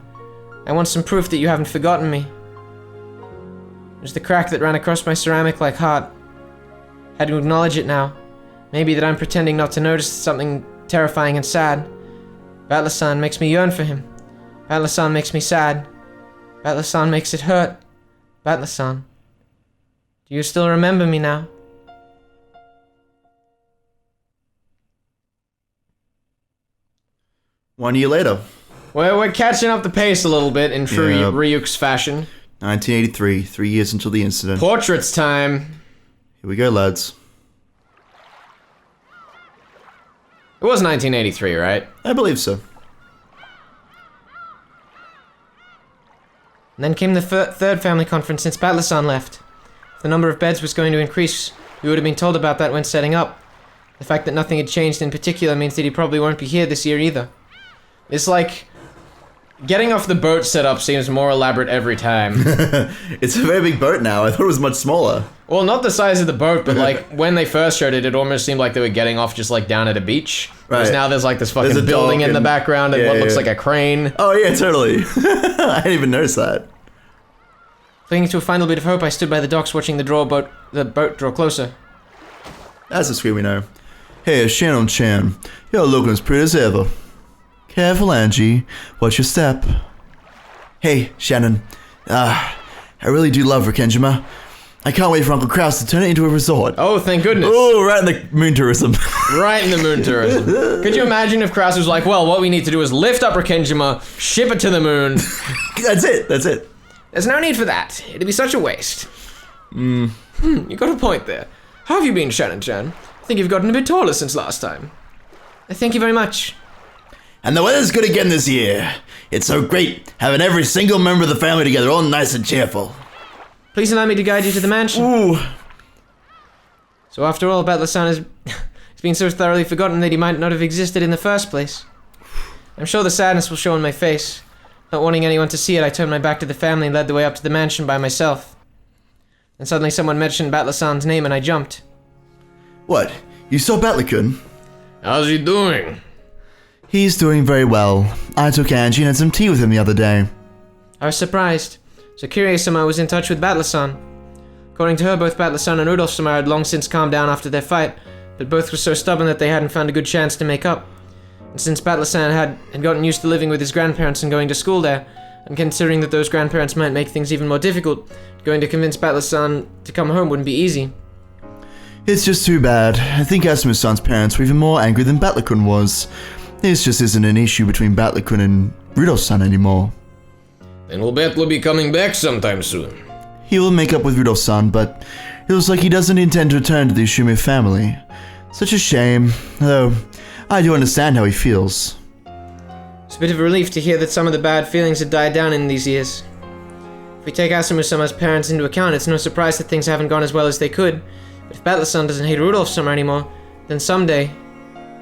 I want some proof that you haven't forgotten me. It was the crack that ran across my ceramic-like heart. I had to acknowledge it now. Maybe that I'm pretending not to notice something terrifying and sad. Battler-san makes me yearn for him. Battler-san makes me sad. Battler-san makes it hurt. Battler-san. Do you still remember me now? One year later. Well, we're catching up the pace a little bit in true Yeah. Ryuk's fashion. 1983, 3 years until the incident. Portraits time. Here we go, lads. It was 1983, right? I believe so. And then came the third family conference since Battler-san left. If the number of beds was going to increase, we would have been told about that when setting up. The fact that nothing had changed in particular means that he probably won't be here this year either. It's like getting off the boat setup seems more elaborate every time. It's a very big boat now. I thought it was much smaller. Well, not the size of the boat, but like when they first showed it, it almost seemed like they were getting off just like down at a beach. Whereas Right. now there's like this fucking There's a building dock in the and- background and yeah, what looks yeah. like a crane. Oh yeah, totally. I didn't even notice that. Clinging to a final bit of hope, I stood by the docks watching the boat draw closer. That's the screen we know. Hey, Shannon-chan. You're looking as pretty as ever. Careful, Angie. Watch your step. Hey, Shannon. I really do love Rikenjima. I can't wait for Uncle Kraus to turn it into a resort. Oh, thank goodness. Oh, right in the moon tourism. Right in the moon tourism. Could you imagine if Kraus was like, well, what we need to do is lift up Rikenjima, ship it to the moon. That's it. There's no need for that. It'd be such a waste. You got a point there. How have you been, Shannon-chan? I think you've gotten a bit taller since last time. Thank you very much. And the weather's good again this year. It's so great having every single member of the family together, all nice and cheerful. Please allow me to guide you to the mansion. Ooh. So after all, Battler-san has he's been so thoroughly forgotten that he might not have existed in the first place. I'm sure the sadness will show on my face. Not wanting anyone to see it, I turned my back to the family and led the way up to the mansion by myself. And suddenly someone mentioned Battler-san's name and I jumped. What? You saw Battler-kun? How's he doing? He's doing very well. I took Angie and had some tea with him the other day. I was surprised. So Kirie-sama was in touch with Battler-san. According to her, both Battler-san and Rudolph-sama had long since calmed down after their fight, but both were so stubborn that they hadn't found a good chance to make up. And since Battler-san had gotten used to living with his grandparents and going to school there, and considering that those grandparents might make things even more difficult, going to convince Battler-san to come home wouldn't be easy. It's just too bad. I think Asuma-san's parents were even more angry than Battler-kun was. This just isn't an issue between Battler-kun and Rudolph-san anymore. Then we'll bet we'll be coming back sometime soon. He will make up with Rudolph-san, but it looks like he doesn't intend to return to the Ishimi family. Such a shame, though I do understand how he feels. It's a bit of a relief to hear that some of the bad feelings had died down in these years. If we take Asuma-sama's parents into account, it's no surprise that things haven't gone as well as they could. But if Battler-san doesn't hate Rudolph-sama anymore, then someday,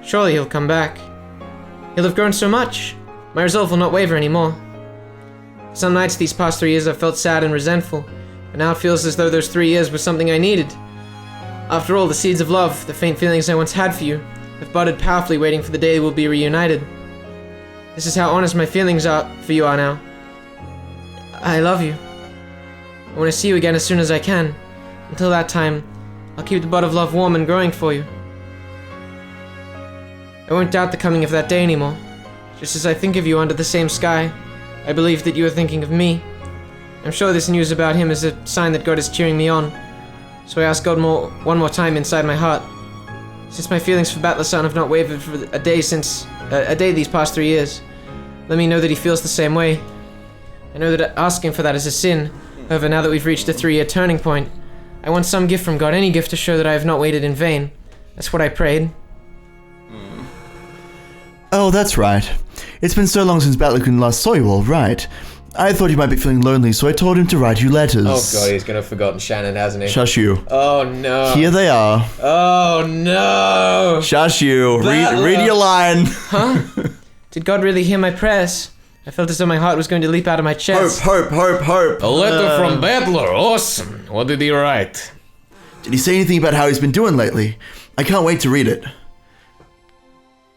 surely he'll come back. He'll have grown so much. My resolve will not waver anymore. Some nights these past 3 years I've felt sad and resentful, but now it feels as though those 3 years were something I needed. After all, the seeds of love, the faint feelings I once had for you, have budded powerfully waiting for the day we'll be reunited. This is how honest my feelings for you are now. I love you. I want to see you again as soon as I can. Until that time, I'll keep the bud of love warm and growing for you. I won't doubt the coming of that day anymore. Just as I think of you under the same sky, I believe that you are thinking of me. I'm sure this news about him is a sign that God is cheering me on. So I ask God one more time inside my heart. Since my feelings for Battler-san have not wavered for a day these past 3 years, let me know that he feels the same way. I know that asking for that is a sin. However, now that we've reached a 3-year turning point, I want some gift from God, any gift to show that I have not waited in vain. That's what I prayed. Oh, that's right. It's been so long since Battler-kun last saw you all, right? I thought you might be feeling lonely, so I told him to write you letters. Oh god, he's gonna have forgotten Shannon, hasn't he? Shush you. Oh no. Here they are. Oh no. Shush you. Battler. Read your line. Huh? Did God really hear my prayers? I felt as though my heart was going to leap out of my chest. Hope. A letter from Battler, awesome. What did he write? Did he say anything about how he's been doing lately? I can't wait to read it.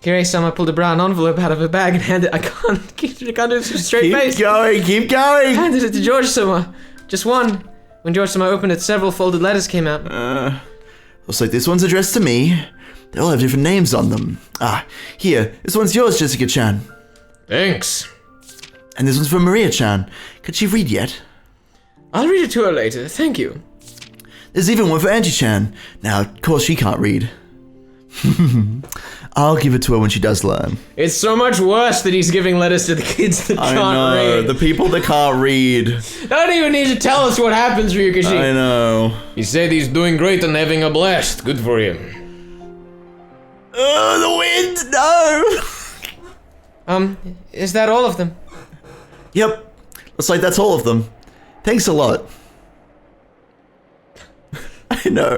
Kirie-sama pulled a brown envelope out of her bag and handed it. I can't do this with a straight face. Keep going. Handed it to George-sama. Just one. When George-sama opened it, several folded letters came out. Looks like this one's addressed to me. They all have different names on them. Here, this one's yours, Jessica-chan. Thanks. And this one's from Maria-chan. Could she read yet? I'll read it to her later, thank you. There's even one for Angie-chan. Now, of course, she can't read. I'll give it to her when she does learn. It's so much worse that he's giving letters to the kids that I can't know, read. the people that can't read. Don't even need to tell us what happens, Ryukishi. I know. He said he's doing great and having a blast. Good for him. Oh, the wind! No! Is that all of them? Yep. Looks like that's all of them. Thanks a lot. I know.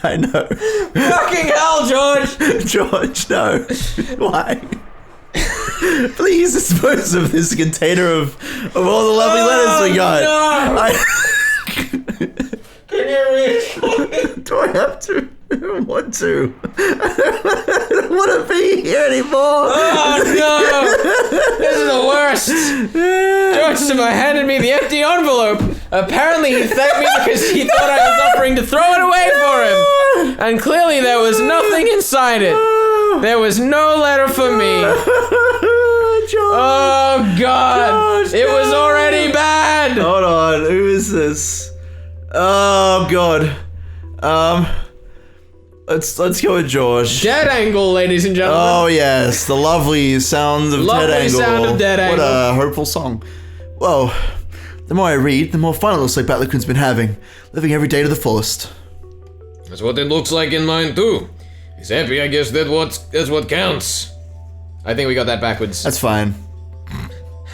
Fucking hell, George! George, no. Why? Please dispose of this container of all the lovely letters we got. No! Can you read? Do I have to? I don't want to. I don't want to be here anymore. Oh no! This is the worst! George Sima handed me the empty envelope. Apparently he thanked me because he thought I was offering to throw it away for him. And clearly there was nothing inside it. There was no letter for me. George, Oh god! George, It was no. already bad! Hold on, who is this? Oh god. Let's go with George. Dead angle, ladies and gentlemen. Oh yes, the lovely sound of Lovely Dead Angle. sound of Dead What Angle. a hopeful song. Well, the more I read, the more fun it looks like Battlecoon's been having, living every day to the fullest. That's what it looks like in mine too. He's happy, I guess that's what counts. I think we got that backwards. That's fine.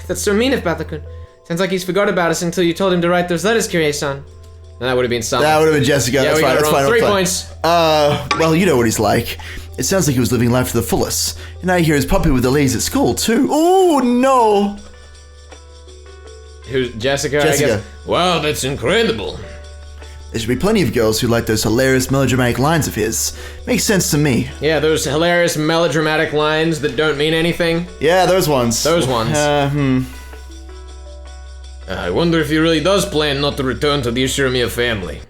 That's so mean of Battlecon. Sounds like he's forgot about us until you told him to write those letters, Kirie-san. And that would have been something. That would have been Jessica. Yeah, That's we fine. got it That's wrong. fine. 3 That's fine. points. Well, you know what he's like. It sounds like he was living life to the fullest. And now you hear his puppy with the ladies at school too. Oh no! Who's Jessica? Jessica. I guess. Wow, that's incredible. There should be plenty of girls who like those hilarious melodramatic lines of his. Makes sense to me. Yeah, those hilarious melodramatic lines that don't mean anything. Yeah, those ones. Those ones. I wonder if he really does plan not to return to the Ishiramiya family.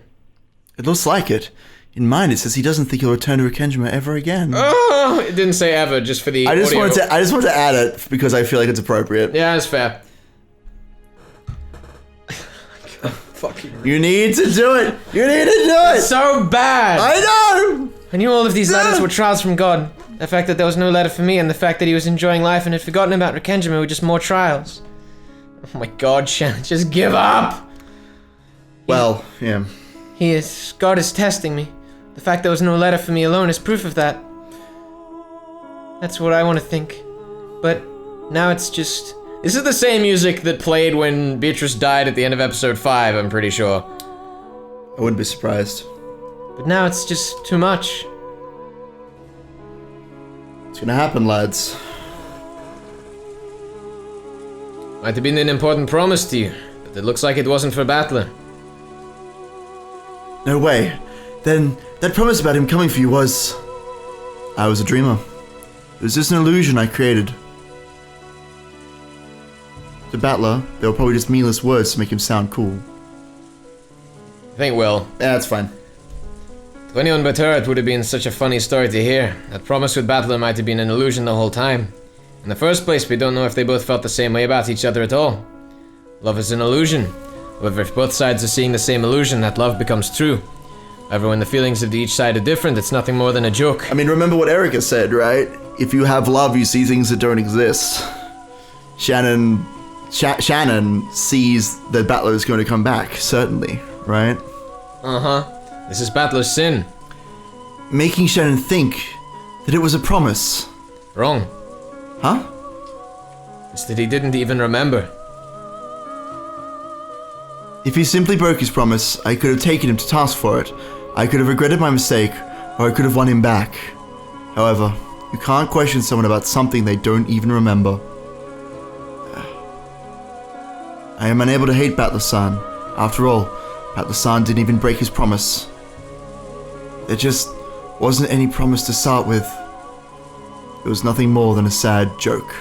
It looks like it. In mine, it says he doesn't think he'll return to Rikenjima ever again. Oh, it didn't say ever, just for the I just audio. wanted to add it because I feel like it's appropriate. Yeah, that's fair. Fucking. You need to do it. You need to do it. So bad! I know. I knew all of these letters were trials from God. The fact that there was no letter for me and the fact that he was enjoying life and had forgotten about Rikenjima were just more trials. Oh my god, Shannon, just give up! Well, yeah. God is testing me. The fact there was no letter for me alone is proof of that. That's what I want to think. But now it's just... This is the same music that played when Beatrice died at the end of episode 5, I'm pretty sure. I wouldn't be surprised. But now it's just too much. It's gonna happen, lads. Might have been an important promise to you, but it looks like it wasn't for Battler. No way. Then that promise about him coming for you was... I was a dreamer. It was just an illusion I created. To Battler, they were probably just meaningless words to make him sound cool. I think, well, Yeah, that's fine. to anyone but her, it would have been such a funny story to hear. That promise with Battler might have been an illusion the whole time. In the first place, we don't know if they both felt the same way about each other at all. Love is an illusion. However, if both sides are seeing the same illusion, that love becomes true. However, when the feelings of each side are different, it's nothing more than a joke. I mean, remember what Erica said, right? If you have love, you see things that don't exist. Shannon sees that Battler is going to come back, certainly, right? Uh-huh. This is Battler's sin. Making Shannon think that it was a promise. Wrong. Huh? It's that he didn't even remember. If he simply broke his promise, I could have taken him to task for it. I could have regretted my mistake, or I could have won him back. However, you can't question someone about something they don't even remember. I am unable to hate Battler-san. After all, Battler-san didn't even break his promise. There just wasn't any promise to start with. It was nothing more than a sad joke.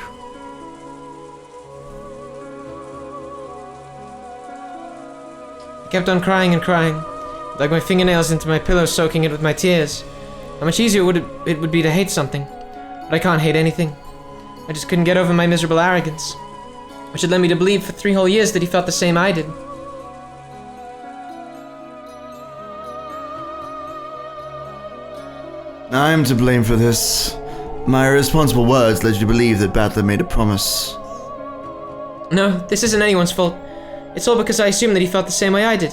I kept on crying and crying, like my fingernails into my pillow soaking it with my tears. How much easier it would be to hate something, but I can't hate anything. I just couldn't get over my miserable arrogance, which had led me to believe for 3 whole years that he felt the same I did. I'm to blame for this. My irresponsible words led you to believe that Battler made a promise. No, this isn't anyone's fault. It's all because I assumed that he felt the same way I did.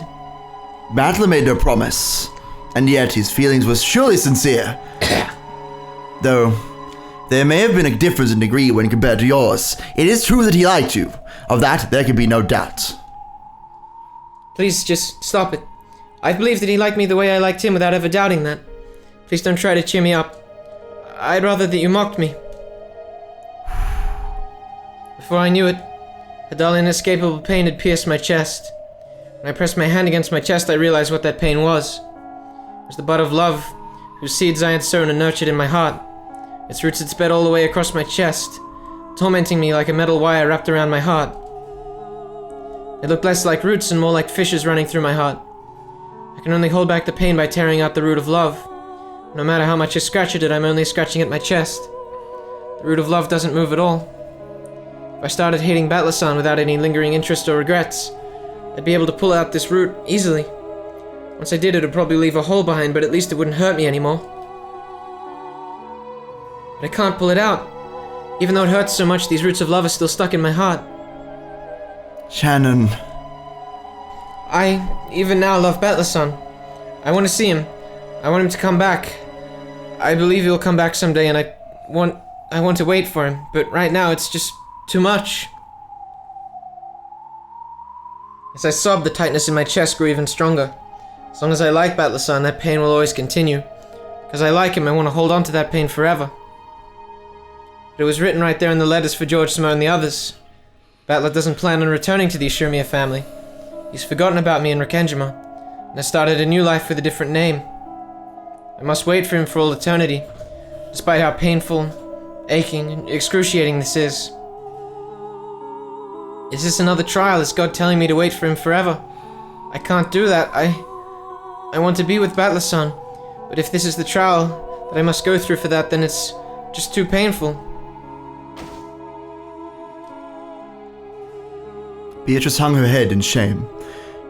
Battler made no promise, and yet his feelings were surely sincere. Though, there may have been a difference in degree when compared to yours. It is true that he liked you. Of that, there can be no doubt. Please, just stop it. I believe that he liked me the way I liked him without ever doubting that. Please don't try to cheer me up. I'd rather that you mocked me. Before I knew it, a dull, inescapable pain had pierced my chest. When I pressed my hand against my chest, I realized what that pain was. It was the bud of love, whose seeds I had sown and nurtured in my heart. Its roots had spread all the way across my chest, tormenting me like a metal wire wrapped around my heart. It looked less like roots and more like fissures running through my heart. I can only hold back the pain by tearing out the root of love. No matter how much I scratch at it, I'm only scratching at my chest. The root of love doesn't move at all. If I started hating Battler-san without any lingering interest or regrets, I'd be able to pull out this root easily. Once I did, it would probably leave a hole behind, but at least it wouldn't hurt me anymore. But I can't pull it out. Even though it hurts so much, these roots of love are still stuck in my heart. Shannon. I, even now, love Battler-san. I want to see him. I want him to come back. I believe he'll come back someday, and I want to wait for him. But right now, it's just too much. As I sobbed, the tightness in my chest grew even stronger. As long as I like Battler-san, that pain will always continue. Because I like him, I want to hold on to that pain forever. But it was written right there in the letters for George, Samo, and the others. Battler doesn't plan on returning to the Ishimiya family. He's forgotten about me in Rikkenjima, and has started a new life with a different name. I must wait for him for all eternity, despite how painful, aching, and excruciating this is. Is this another trial? Is God telling me to wait for him forever? I can't do that. I want to be with Battler-san, but if this is the trial that I must go through for that, then it's just too painful. Beatrice hung her head in shame.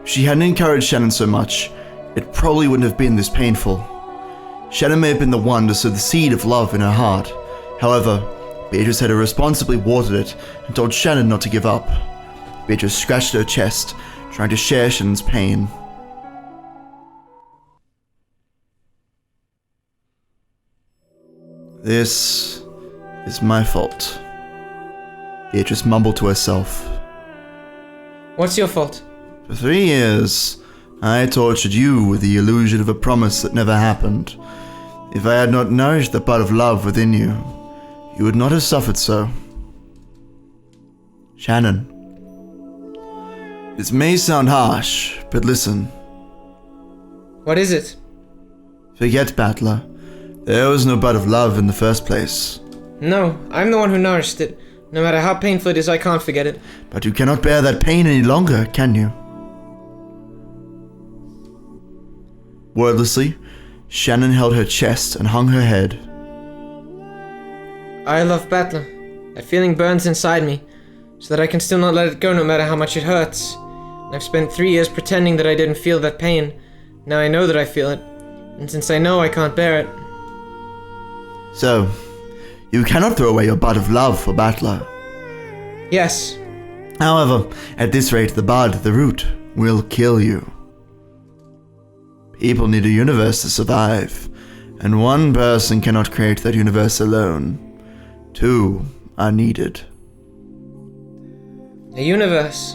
If she hadn't encouraged Shannon so much, it probably wouldn't have been this painful. Shannon may have been the one to sow the seed of love in her heart. However, Beatrice had irresponsibly watered it and told Shannon not to give up. Beatrice scratched her chest, trying to share Shannon's pain. This is my fault, Beatrice mumbled to herself. What's your fault? For 3 years, I tortured you with the illusion of a promise that never happened. If I had not nourished the bud of love within you, you would not have suffered so. Shannon. This may sound harsh, but listen. What is it? Forget Battler. There was no bud of love in the first place. No, I'm the one who nourished it. No matter how painful it is, I can't forget it. But you cannot bear that pain any longer, can you? Wordlessly, Shannon held her chest and hung her head. I love Battler. That feeling burns inside me, so that I can still not let it go no matter how much it hurts. And I've spent 3 years pretending that I didn't feel that pain. Now I know that I feel it, and since I know I can't bear it. So, you cannot throw away your bud of love for Battler. Yes. However, at this rate, the bud, the root, will kill you. People need a universe to survive, and one person cannot create that universe alone. 2 are needed. A universe.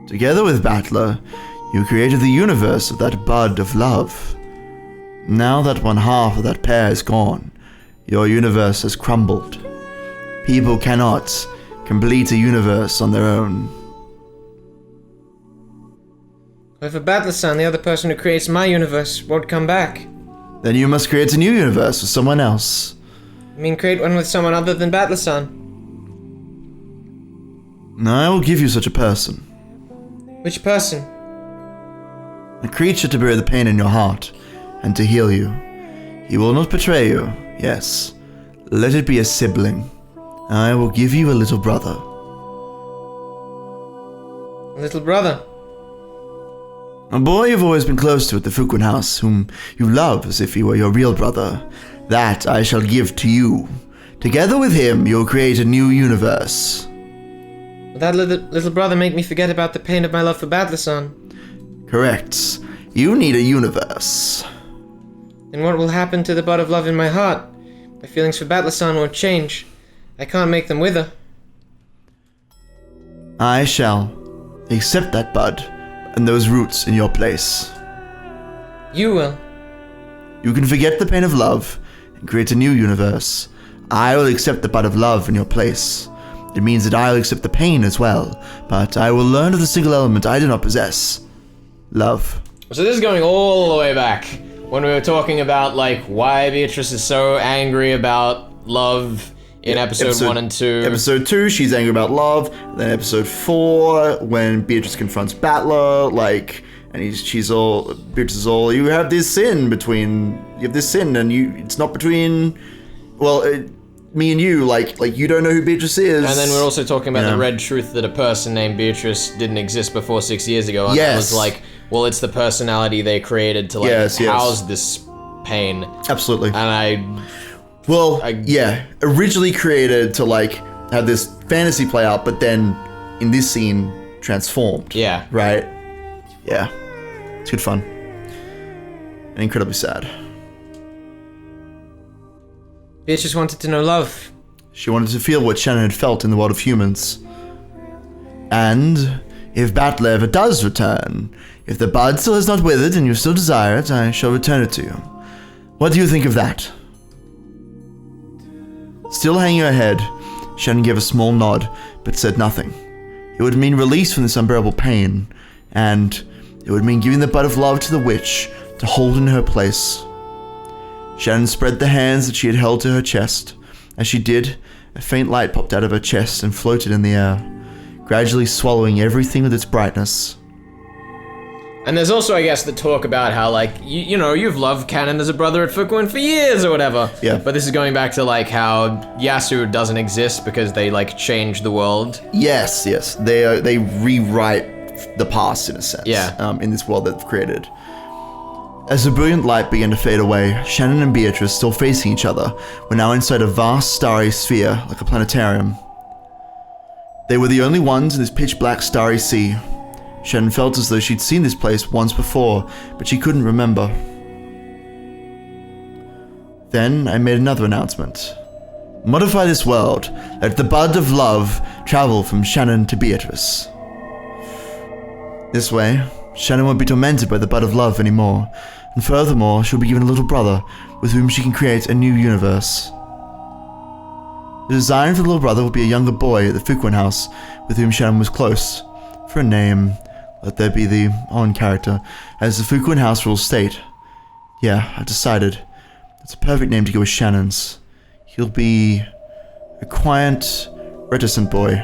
Together with Battler, you created the universe of that bud of love. Now that one half of that pear is gone, your universe has crumbled. People cannot complete a universe on their own. If a Battler-san, the other person who creates my universe, won't come back. Then you must create a new universe with someone else. You mean create one with someone other than Battler-san? I will give you such a person. Which person? A creature to bear the pain in your heart, and to heal you. He will not betray you, yes, Let it be a sibling. I will give you a little brother. Little brother. A boy you've always been close to at the Fukuin house, whom you love as if he were your real brother. That I shall give to you. Together with him, you'll create a new universe. Will that little brother make me forget about the pain of my love for Battler-san? Correct. You need a universe. And what will happen to the bud of love in my heart? My feelings for Battler-san won't change. I can't make them wither. I shall accept that bud and those roots in your place. You will. You can forget the pain of love and create a new universe. I will accept the bud of love in your place. It means that I will accept the pain as well, but I will learn of the single element I do not possess. Love. So this is going all the way back when we were talking about like why Beatrice is so angry about love in episode 1 and 2. Episode 2, she's angry about love. Then episode 4, when Beatrice confronts Battler, and Beatrice is all, you have this sin, and it's not between, me and you, you don't know who Beatrice is. And then we're also talking about the red truth that a person named Beatrice didn't exist before 6 years ago. And yes. it was like, well, it's the personality they created to house this pain. Absolutely. And originally created to have this fantasy play out, but then in this scene transformed. Yeah. Right? Yeah. It's good fun. And incredibly sad. Beatrice wanted to know love. She wanted to feel what Shannon had felt in the world of humans. And if Battler ever does return, if the bud still has not withered and you still desire it, I shall return it to you. What do you think of that? Still hanging her head, Shannon gave a small nod, but said nothing. It would mean release from this unbearable pain, and it would mean giving the bud of love to the witch to hold in her place. Shannon spread the hands that she had held to her chest. As she did, a faint light popped out of her chest and floated in the air, gradually swallowing everything with its brightness. And there's also, I guess, the talk about how, you've loved Canon as a brother at Fukuin for years or whatever. Yeah. But this is going back to, how Yasu doesn't exist because they, changed the world. Yes. They rewrite the past, in a sense. Yeah. In this world they've created. As the brilliant light began to fade away, Shannon and Beatrice, still facing each other, were now inside a vast starry sphere, like a planetarium. They were the only ones in this pitch-black starry sea. Shannon felt as though she'd seen this place once before, but she couldn't remember. Then I made another announcement. Modify this world. Let the bud of love travel from Shannon to Beatrice. This way, Shannon won't be tormented by the bud of love anymore, and furthermore, she'll be given a little brother with whom she can create a new universe. The design for the little brother will be a younger boy at the Fukuin house with whom Shannon was close. For a name, let there be the on character, as the Fukuin house rules state. Yeah, I've decided. It's a perfect name to go with Shannon's. He'll be a quiet, reticent boy.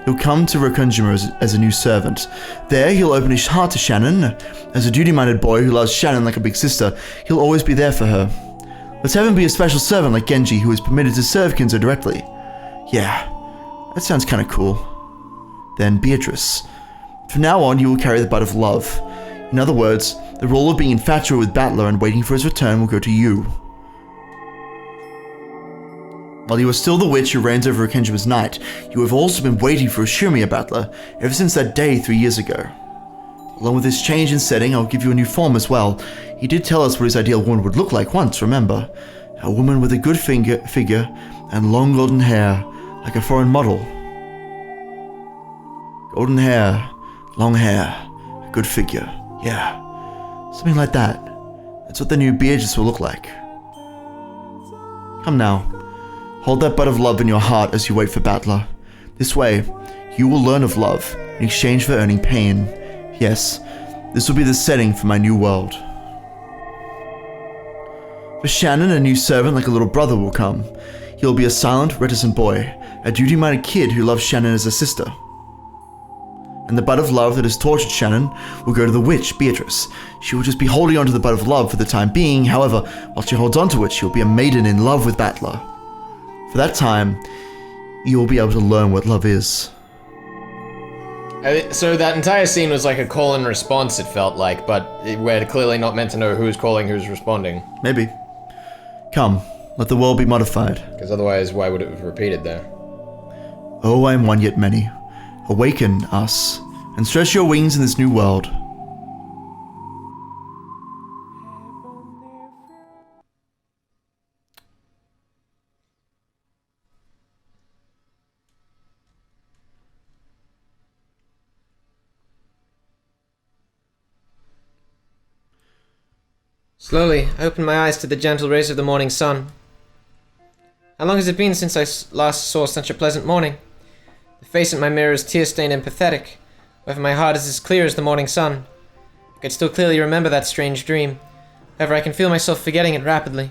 He'll come to Rokunjima as a new servant. There, he'll open his heart to Shannon. As a duty-minded boy who loves Shannon like a big sister, he'll always be there for her. Let's have him be a special servant like Genji, who is permitted to serve Kinzo directly. Yeah, that sounds kinda cool. Then Beatrice. From now on, you will carry the bud of love. In other words, the role of being infatuated with Battler and waiting for his return will go to you. While you are still the witch who reigns over Rokunjima's night, you have also been waiting for Ashumiya Battler ever since that day 3 years ago. Along with this change in setting, I'll give you a new form as well. He did tell us what his ideal woman would look like once, remember? A woman with a good figure and long golden hair, like a foreign model. Golden hair, long hair, a good figure. Yeah, something like that. That's what the new Beatrice will look like. Come now. Hold that bud of love in your heart as you wait for Battler. This way, you will learn of love in exchange for earning pain. Yes, this will be the setting for my new world. For Shannon, a new servant like a little brother will come. He will be a silent, reticent boy, a duty-minded kid who loves Shannon as a sister. And the bud of love that has tortured Shannon will go to the witch, Beatrice. She will just be holding on to the bud of love for the time being. However, while she holds on to it, she will be a maiden in love with Battler. For that time, you will be able to learn what love is. So that entire scene was like a call and response, it felt like, but we're clearly not meant to know who's calling, who's responding. Maybe. Come, let the world be modified. Because otherwise, why would it have repeated there? Oh, I am one yet many. Awaken us, and stretch your wings in this new world. Slowly, I opened my eyes to the gentle rays of the morning sun. How long has it been since I last saw such a pleasant morning? The face at my mirror is tear-stained and pathetic, however my heart is as clear as the morning sun. I could still clearly remember that strange dream, however I can feel myself forgetting it rapidly.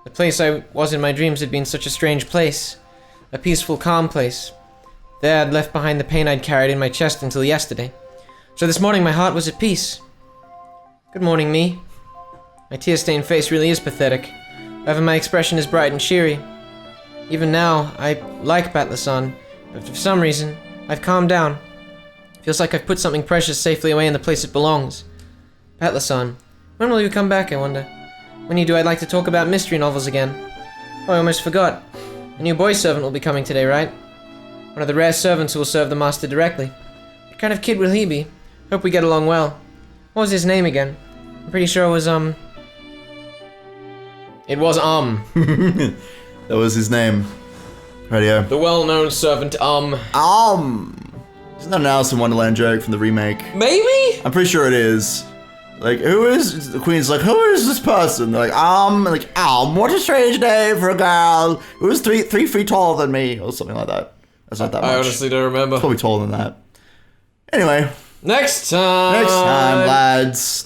The place I was in my dreams had been such a strange place, a peaceful, calm place. There I'd left behind the pain I'd carried in my chest until yesterday. So this morning my heart was at peace. Good morning, me. My tear-stained face really is pathetic, however my expression is bright and cheery. Even now, I like Batlasan, but for some reason, I've calmed down. Feels like I've put something precious safely away in the place it belongs. Batlasan, when will you come back, I wonder? When you do, I'd like to talk about mystery novels again. Oh, I almost forgot. A new boy servant will be coming today, right? One of the rare servants who will serve the master directly. What kind of kid will he be? Hope we get along well. What was his name again? I'm pretty sure it was, It was, That was his name. Radio. the well-known servant, Isn't that an Alice in Wonderland joke from the remake? Maybe? I'm pretty sure it is. Like, who is... The Queen's like, who is this person? They're like, what a strange name for a girl who is 3 feet taller than me, or something like that. That's not that much. I honestly don't remember. Probably taller than that. Anyway. Next time, Next time, lads.